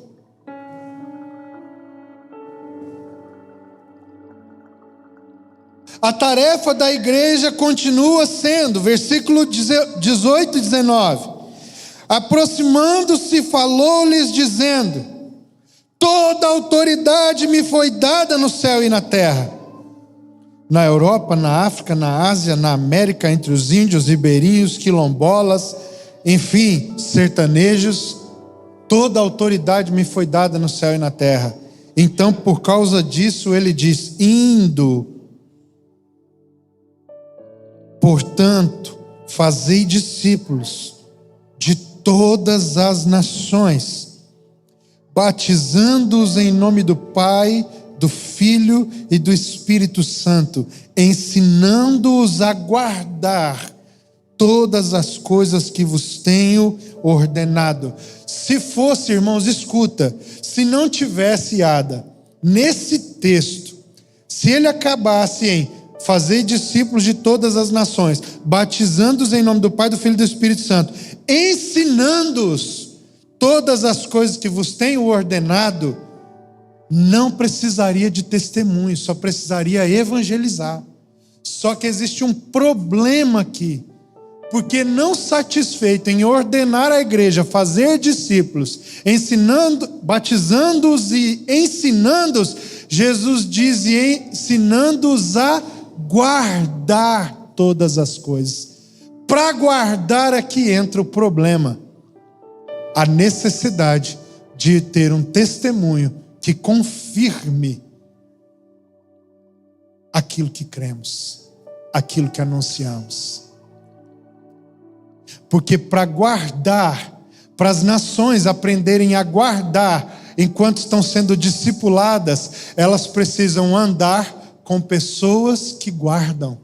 S1: A tarefa da igreja continua sendo, versículo 18 e 19. Aproximando-se, falou-lhes dizendo: toda autoridade me foi dada no céu e na terra. Na Europa, na África, na Ásia, na América, entre os índios, ribeirinhos, quilombolas, enfim, sertanejos, toda autoridade me foi dada no céu e na terra. Então, por causa disso, ele diz: indo, portanto, fazei discípulos de todas as nações, batizando-os em nome do Pai, do Filho e do Espírito Santo, ensinando-os a guardar todas as coisas que vos tenho ordenado. Se fosse, irmãos, escuta, se não tivesse Ada, nesse texto, se ele acabasse em fazer discípulos de todas as nações, batizando-os em nome do Pai, do Filho e do Espírito Santo, ensinando-os todas as coisas que vos tenho ordenado, não precisaria de testemunho, só precisaria evangelizar. Só que existe um problema aqui, porque não satisfeito em ordenar a igreja, fazer discípulos, batizando-os e ensinando-os, Jesus diz: e ensinando-os a guardar todas as coisas. Para guardar aqui entra o problema, a necessidade de ter um testemunho que confirme aquilo que cremos, aquilo que anunciamos. Porque para guardar, para as nações aprenderem a guardar enquanto estão sendo discipuladas, elas precisam andar com pessoas que guardam.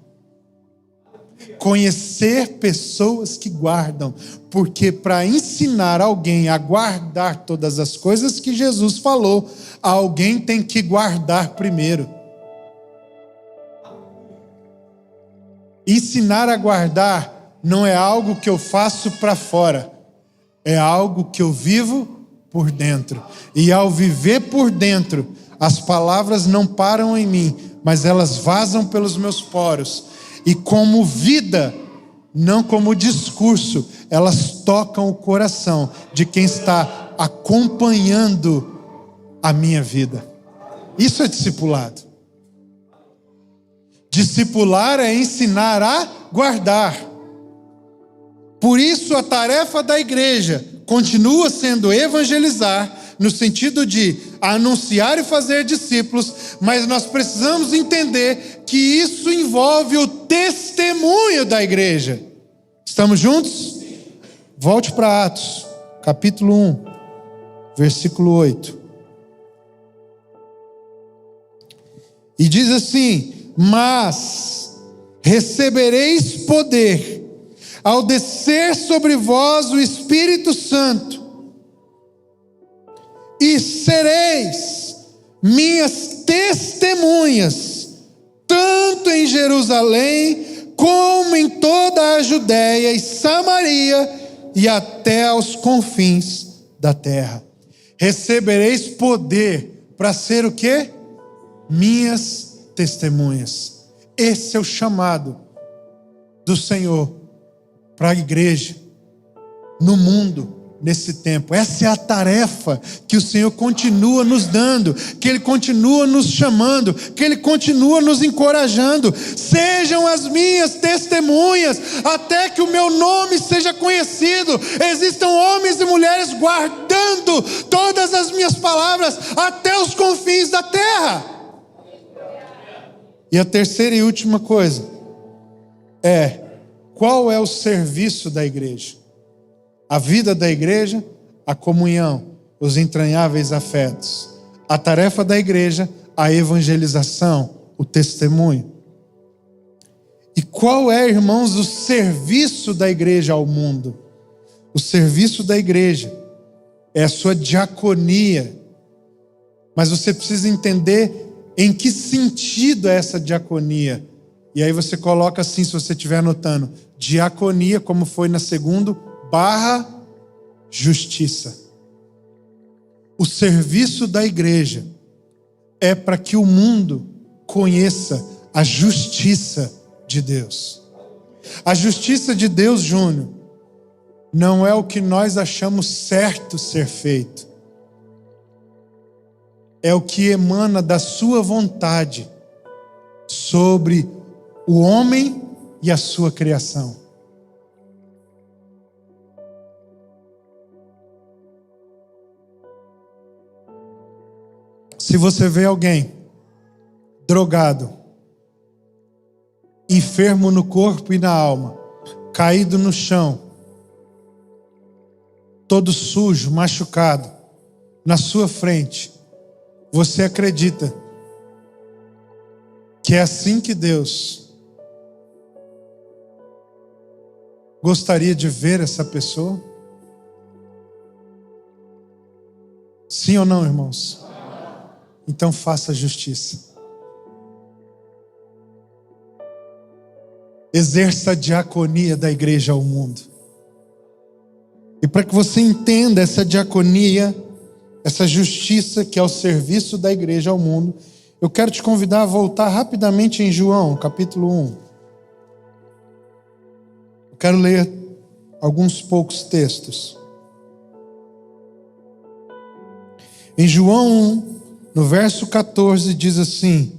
S1: Conhecer pessoas que guardam, porque para ensinar alguém a guardar todas as coisas que Jesus falou, alguém tem que guardar primeiro. Ensinar a guardar não é algo que eu faço para fora, é algo que eu vivo por dentro. E ao viver por dentro, as palavras não param em mim, mas elas vazam pelos meus poros. E como vida, não como discurso, elas tocam o coração de quem está acompanhando a minha vida. Isso é discipulado. Discipular é ensinar a guardar. Por isso a tarefa da igreja continua sendo evangelizar, no sentido de anunciar e fazer discípulos, mas nós precisamos entender que isso envolve o testemunho da igreja. Estamos juntos? Volte para Atos, capítulo 1, versículo 8. E diz assim: mas recebereis poder ao descer sobre vós o Espírito Santo, e sereis minhas testemunhas, tanto em Jerusalém, como em toda a Judéia e Samaria, e até aos confins da terra. Recebereis poder para ser o quê? Minhas testemunhas. Esse é o chamado do Senhor para a igreja, no mundo, nesse tempo. Essa é a tarefa que o Senhor continua nos dando, que Ele continua nos chamando, que Ele continua nos encorajando. Sejam as minhas testemunhas, até que o meu nome seja conhecido. Existam homens e mulheres guardando todas as minhas palavras até os confins da terra. E a terceira e última coisa é: qual é o serviço da igreja? A vida da igreja, a comunhão, os entranháveis afetos. A tarefa da igreja, a evangelização, o testemunho. E qual é, irmãos, o serviço da igreja ao mundo? O serviço da igreja é a sua diaconia. Mas você precisa entender em que sentido é essa diaconia. E aí você coloca assim, se você estiver anotando: diaconia, como foi na segunda, / justiça. O serviço da igreja é para que o mundo conheça a justiça de Deus. A justiça de Deus, Júnior, não é o que nós achamos certo ser feito. É o que emana da sua vontade sobre o homem e a sua criação. Se você vê alguém drogado, enfermo no corpo e na alma, caído no chão, todo sujo, machucado, na sua frente, você acredita que é assim que Deus gostaria de ver essa pessoa? Sim ou não, irmãos? Então faça justiça. Exerça a diaconia da igreja ao mundo. E para que você entenda essa diaconia, essa justiça que é o serviço da igreja ao mundo, eu quero te convidar a voltar rapidamente em João, capítulo 1. Eu quero ler alguns poucos textos. Em João 1, no verso 14, diz assim: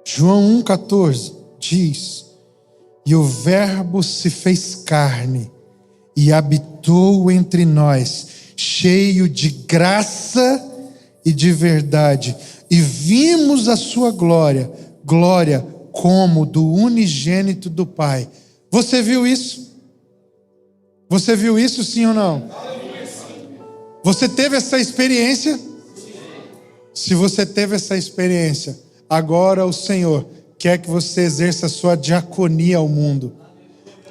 S1: João 1,14 diz: e o Verbo se fez carne e habitou entre nós, cheio de graça e de verdade, e vimos a sua glória, glória como do unigênito do Pai. Você viu isso? Você viu isso, sim ou não? Você teve essa experiência? Se você teve essa experiência, agora o Senhor quer que você exerça a sua diaconia ao mundo.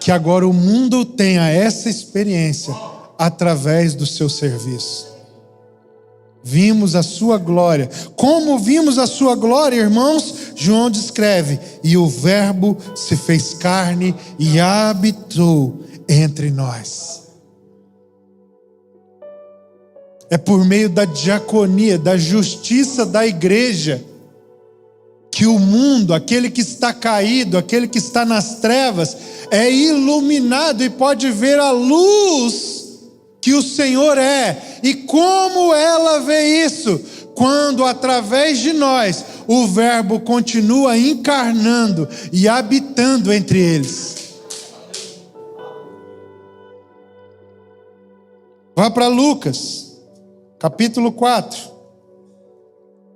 S1: Que agora o mundo tenha essa experiência através do seu serviço. Vimos a sua glória. Como vimos a sua glória, irmãos? João descreve: e o Verbo se fez carne e habitou entre nós. É por meio da diaconia, da justiça da igreja, que o mundo, aquele que está caído, aquele que está nas trevas, é iluminado e pode ver a luz que o Senhor é. E como ela vê isso? Quando através de nós o Verbo continua encarnando e habitando entre eles. Vá para Lucas, capítulo 4.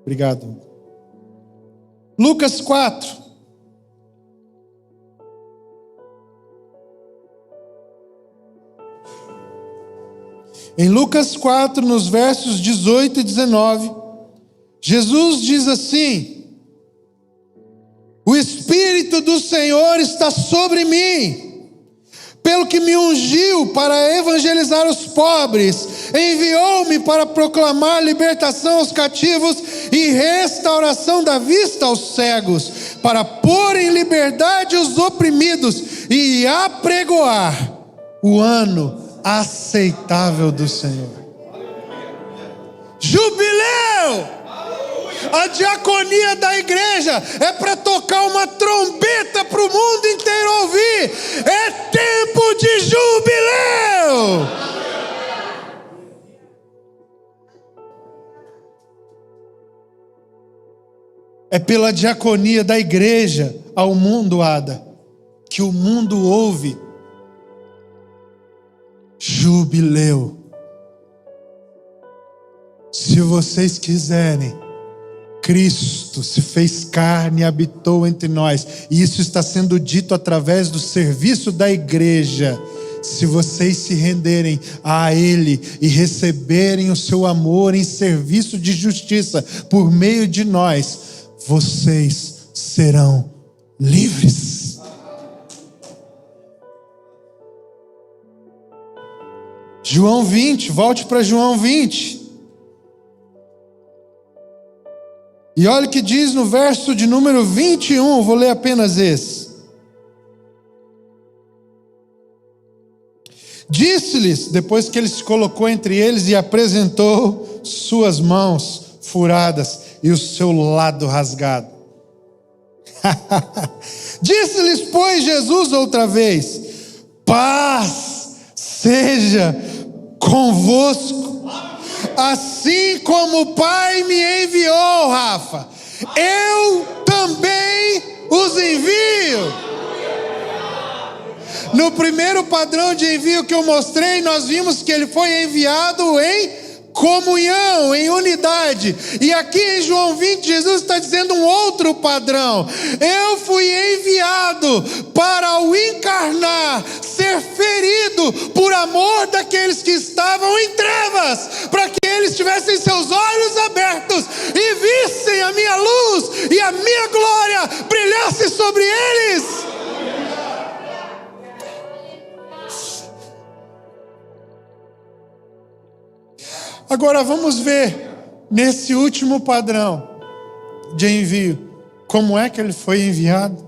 S1: Obrigado. Lucas 4. Em Lucas 4, nos versos 18 e 19, Jesus diz assim: o Espírito do Senhor está sobre mim, pelo que me ungiu para evangelizar os pobres, enviou-me para proclamar libertação aos cativos e restauração da vista aos cegos, para pôr em liberdade os oprimidos e apregoar o ano aceitável do Senhor. Jubileu! A diaconia da igreja é para tocar uma trombeta para o mundo inteiro ouvir. É tempo de jubileu! É pela diaconia da igreja ao mundo, Ada, que o mundo ouve jubileu. Se vocês quiserem, Cristo se fez carne e habitou entre nós. E isso está sendo dito através do serviço da igreja. Se vocês se renderem a Ele e receberem o seu amor em serviço de justiça por meio de nós, vocês serão livres. João 20, volte para João 20. E olha o que diz no verso de número 21, vou ler apenas esse. Disse-lhes, depois que ele se colocou entre eles e apresentou suas mãos furadas e o seu lado rasgado. Disse-lhes, pois, Jesus outra vez: paz seja convosco. Assim como o Pai me enviou, Rafa, eu também os envio. No primeiro padrão de envio que eu mostrei, nós vimos que ele foi enviado em comunhão, em unidade. E aqui em João 20, Jesus está dizendo um outro padrão. Eu fui enviado para o encarnar, ser ferido por amor daqueles que estavam em trevas, para que eles tivessem seus olhos abertos e vissem a minha luz e a minha glória brilhasse sobre eles. Agora vamos ver, nesse último padrão de envio, como é que ele foi enviado?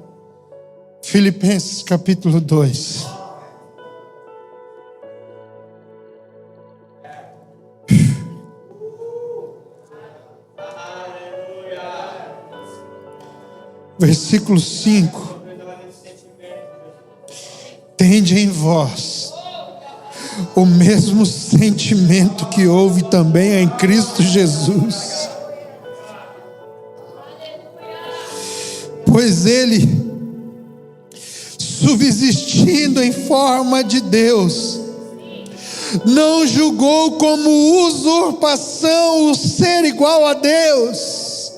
S1: Filipenses capítulo 2. Versículo 5. Tende em vós o mesmo sentimento que houve também em Cristo Jesus. Pois ele, subsistindo em forma de Deus, não julgou como usurpação o ser igual a Deus.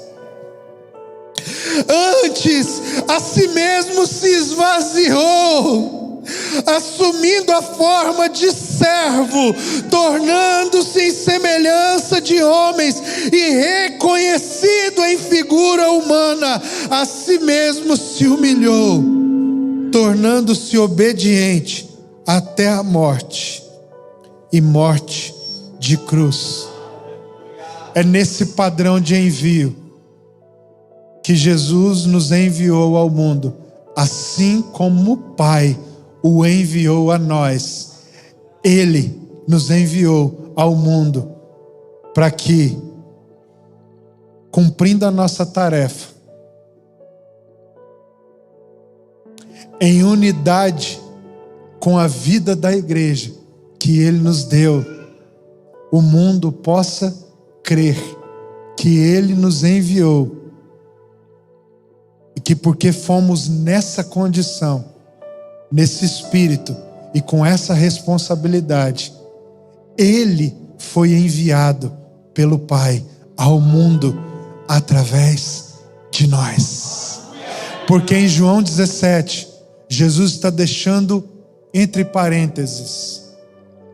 S1: Antes, a si mesmo se esvaziou, assumindo a forma de servo, tornando-se em semelhança de homens e reconhecido em figura humana, a si mesmo se humilhou, tornando-se obediente até a morte, e morte de cruz. É nesse padrão de envio que Jesus nos enviou ao mundo, assim como o Pai o enviou a nós. Ele nos enviou ao mundo para que, cumprindo a nossa tarefa, em unidade com a vida da igreja que Ele nos deu, o mundo possa crer que Ele nos enviou e que, porque fomos nessa condição, nesse espírito e com essa responsabilidade, Ele foi enviado pelo Pai ao mundo através de nós. Porque em João 17, Jesus está deixando entre parênteses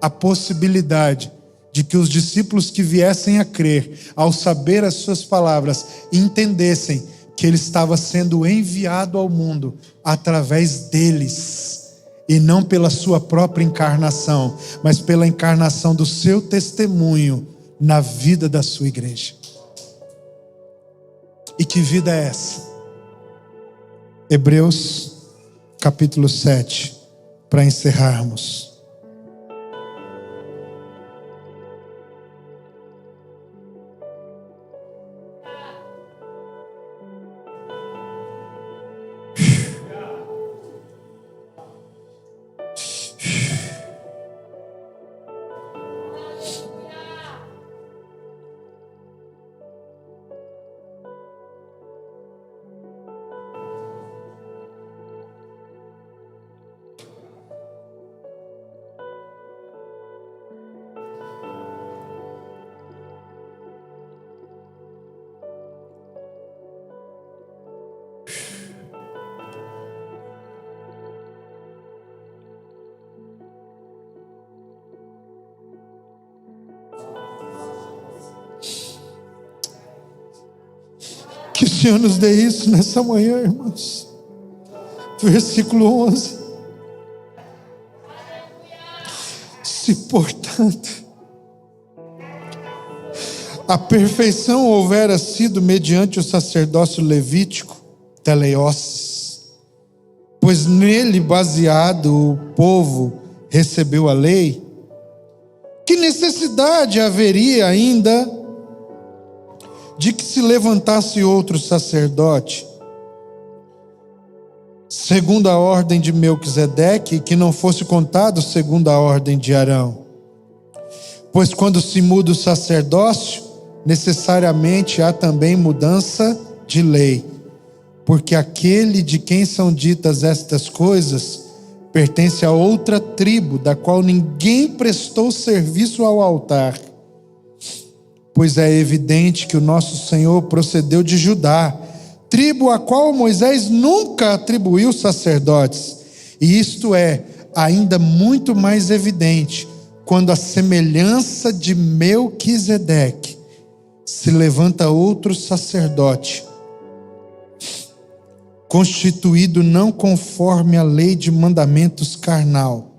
S1: a possibilidade de que os discípulos que viessem a crer, ao saber as suas palavras, entendessem que ele estava sendo enviado ao mundo através deles, e não pela sua própria encarnação, mas pela encarnação do seu testemunho na vida da sua igreja. E que vida é essa? Hebreus capítulo 7, para encerrarmos. Que o Senhor nos dê isso nessa manhã, irmãos. Versículo 11. Se, portanto, a perfeição houvera sido mediante o sacerdócio levítico, teleios, pois nele baseado o povo recebeu a lei, que necessidade haveria ainda de que se levantasse outro sacerdote, segundo a ordem de Melquisedeque, que não fosse contado segundo a ordem de Arão? Pois quando se muda o sacerdócio, necessariamente há também mudança de lei, porque aquele de quem são ditas estas coisas pertence a outra tribo, da qual ninguém prestou serviço ao altar. Pois é evidente que o nosso Senhor procedeu de Judá, tribo a qual Moisés nunca atribuiu sacerdotes. E isto é ainda muito mais evidente quando a semelhança de Melquisedeque se levanta outro sacerdote, constituído não conforme a lei de mandamentos carnal.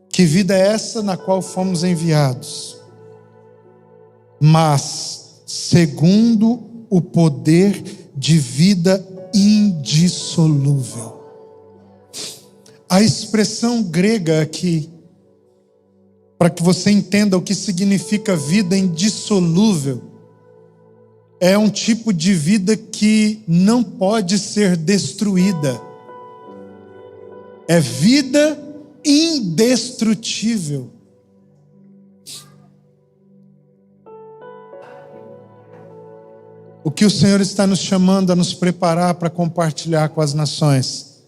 S1: Que vida é essa na qual fomos enviados? Mas segundo o poder de vida indissolúvel. A expressão grega aqui, para que você entenda o que significa vida indissolúvel, é um tipo de vida que não pode ser destruída. É vida indestrutível. O que o Senhor está nos chamando a nos preparar para compartilhar com as nações: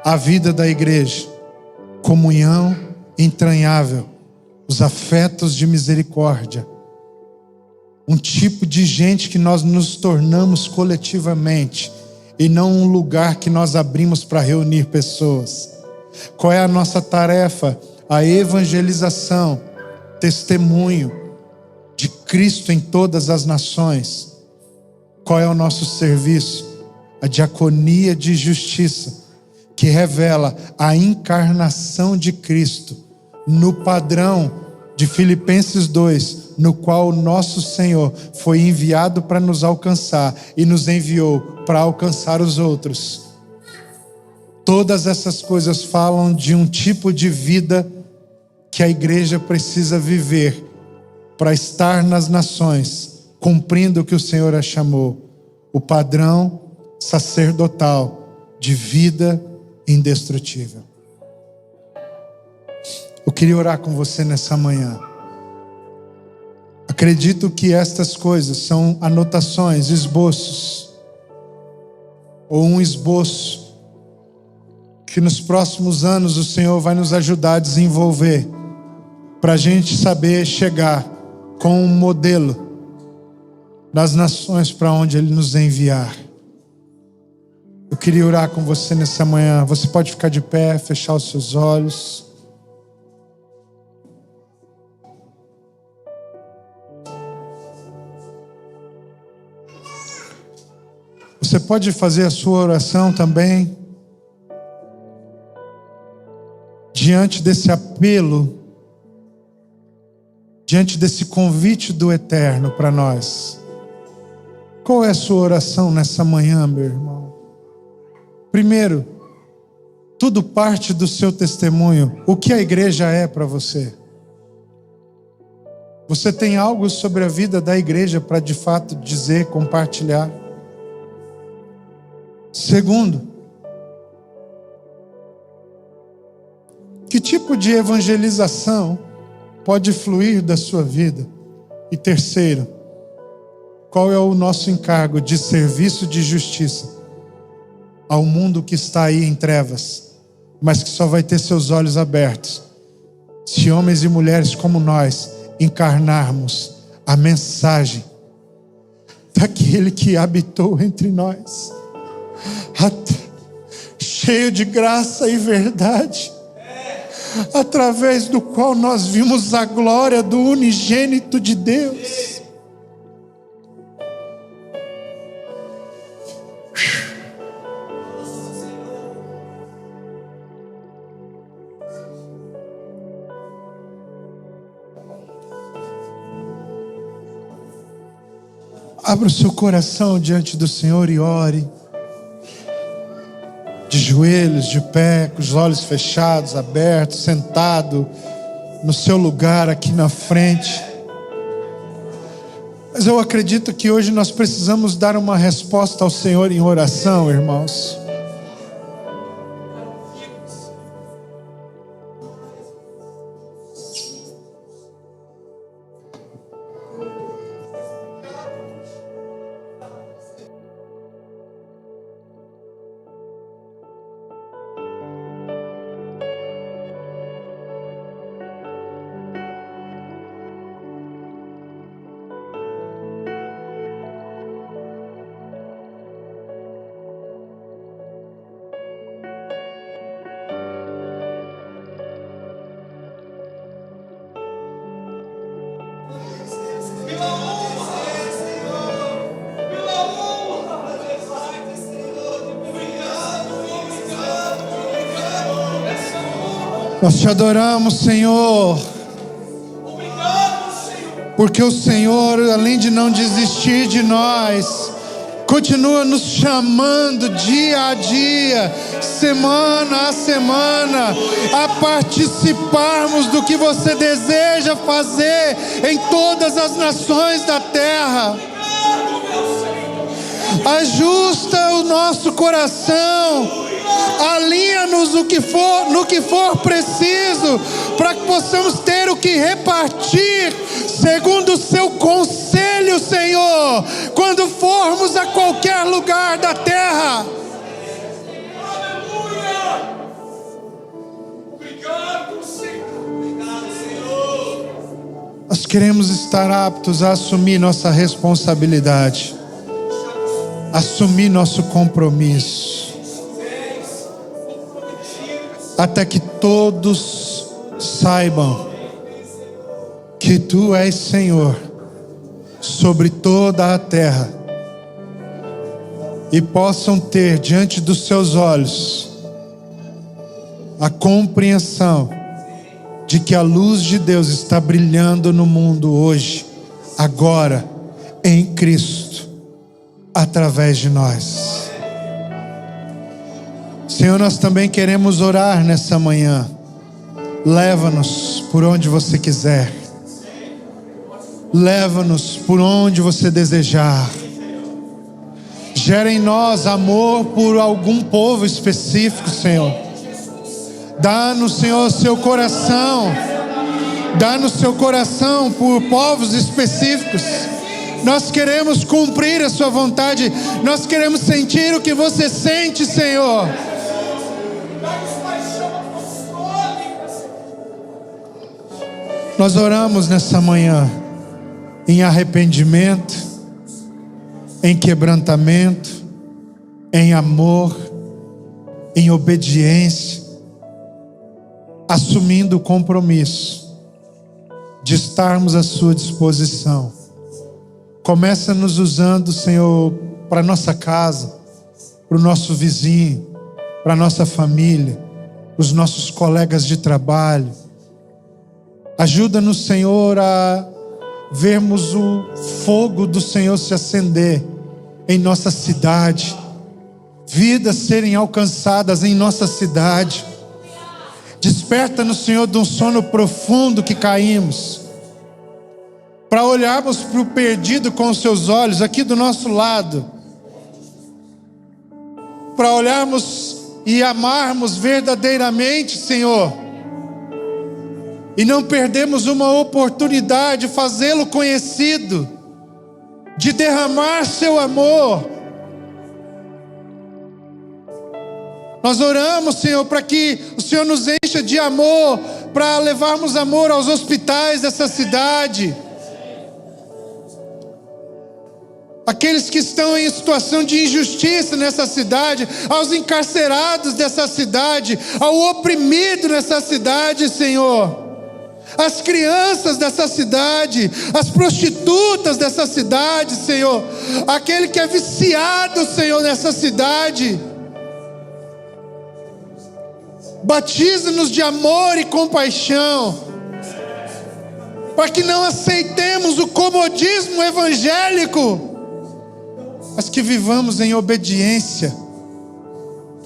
S1: a vida da igreja, comunhão entranhável, os afetos de misericórdia, um tipo de gente que nós nos tornamos coletivamente e não um lugar que nós abrimos para reunir pessoas. Qual é a nossa tarefa? A evangelização, testemunho de Cristo em todas as nações. Qual é o nosso serviço? A diaconia de justiça, que revela a encarnação de Cristo no padrão de Filipenses 2, no qual o nosso Senhor foi enviado para nos alcançar e nos enviou para alcançar os outros. Todas essas coisas falam de um tipo de vida que a igreja precisa viver para estar nas nações, cumprindo o que o Senhor a chamou, o padrão sacerdotal de vida indestrutível. Eu queria orar com você nessa manhã. Acredito que estas coisas são anotações, esboços, ou um esboço que nos próximos anos o Senhor vai nos ajudar a desenvolver, para a gente saber chegar com um modelo das nações para onde Ele nos enviar. Eu queria orar com você nessa manhã. Você pode ficar de pé, fechar os seus olhos. Você pode fazer a sua oração também, diante desse apelo, diante desse convite do Eterno para nós. Qual é a sua oração nessa manhã, meu irmão? Primeiro, tudo parte do seu testemunho. O que a igreja é para você? Você tem algo sobre a vida da igreja para de fato dizer, compartilhar? Segundo, que tipo de evangelização pode fluir da sua vida? E terceiro, qual é o nosso encargo de serviço de justiça ao mundo que está aí em trevas, mas que só vai ter seus olhos abertos se homens e mulheres como nós encarnarmos a mensagem daquele que habitou entre nós, cheio de graça e verdade, através do qual nós vimos a glória do unigênito de Deus. Abra o seu coração diante do Senhor e ore. De joelhos, de pé, com os olhos fechados, abertos, sentado no seu lugar aqui na frente. Mas eu acredito que hoje nós precisamos dar uma resposta ao Senhor em oração, irmãos. Nós te adoramos, Senhor, porque o Senhor, além de não desistir de nós, continua nos chamando dia a dia, semana a semana, a participarmos do que você deseja fazer em todas as nações da terra. Ajusta o nosso coração, alinha-nos no que for preciso, para que possamos ter o que repartir segundo o seu conselho, Senhor, quando formos a qualquer lugar da terra. Nós queremos estar aptos a assumir nossa responsabilidade, assumir nosso compromisso, até que todos saibam que Tu és Senhor sobre toda a terra, e possam ter diante dos Seus olhos a compreensão de que a luz de Deus está brilhando no mundo hoje, agora, em Cristo, através de nós. Senhor, nós também queremos orar nessa manhã. Leva-nos por onde você quiser. Leva-nos por onde você desejar. Gera em nós amor por algum povo específico, Senhor. Dá-nos, Senhor, seu coração. Dá-nos seu coração por povos específicos. Nós queremos cumprir a sua vontade. Nós queremos sentir o que você sente, Senhor. Nós oramos nessa manhã em arrependimento, em quebrantamento, em amor, em obediência, assumindo o compromisso de estarmos à sua disposição. Começa nos usando, Senhor, para nossa casa, para o nosso vizinho, para a nossa família, para os nossos colegas de trabalho. Ajuda-nos, Senhor, a vermos o fogo do Senhor se acender em nossa cidade, vidas serem alcançadas em nossa cidade. Desperta-nos, Senhor, de um sono profundo que caímos, para olharmos para o perdido com os seus olhos aqui do nosso lado, para olharmos e amarmos verdadeiramente, Senhor, e não perdemos uma oportunidade de fazê-lo conhecido, de derramar seu amor. Nós oramos, Senhor, para que o Senhor nos encha de amor, para levarmos amor aos hospitais dessa cidade, aqueles que estão em situação de injustiça nessa cidade, aos encarcerados dessa cidade, ao oprimido nessa cidade, Senhor, as crianças dessa cidade, as prostitutas dessa cidade, Senhor, aquele que é viciado, Senhor, nessa cidade. Batiza-nos de amor e compaixão, para que não aceitemos o comodismo evangélico, mas que vivamos em obediência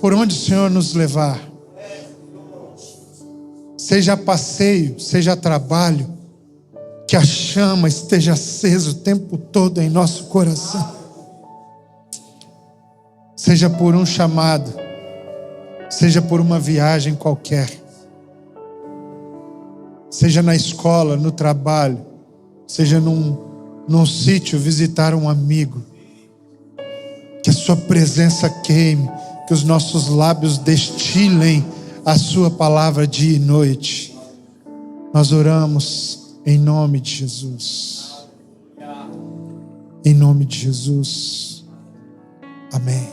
S1: por onde o Senhor nos levar. Seja a passeio, seja a trabalho, que a chama esteja acesa o tempo todo em nosso coração. Seja por um chamado, seja por uma viagem qualquer, seja na escola, no trabalho, seja num sítio visitar um amigo, que a sua presença queime, que os nossos lábios destilem a sua palavra dia e noite. Nós oramos em nome de Jesus. Em nome de Jesus. Amém.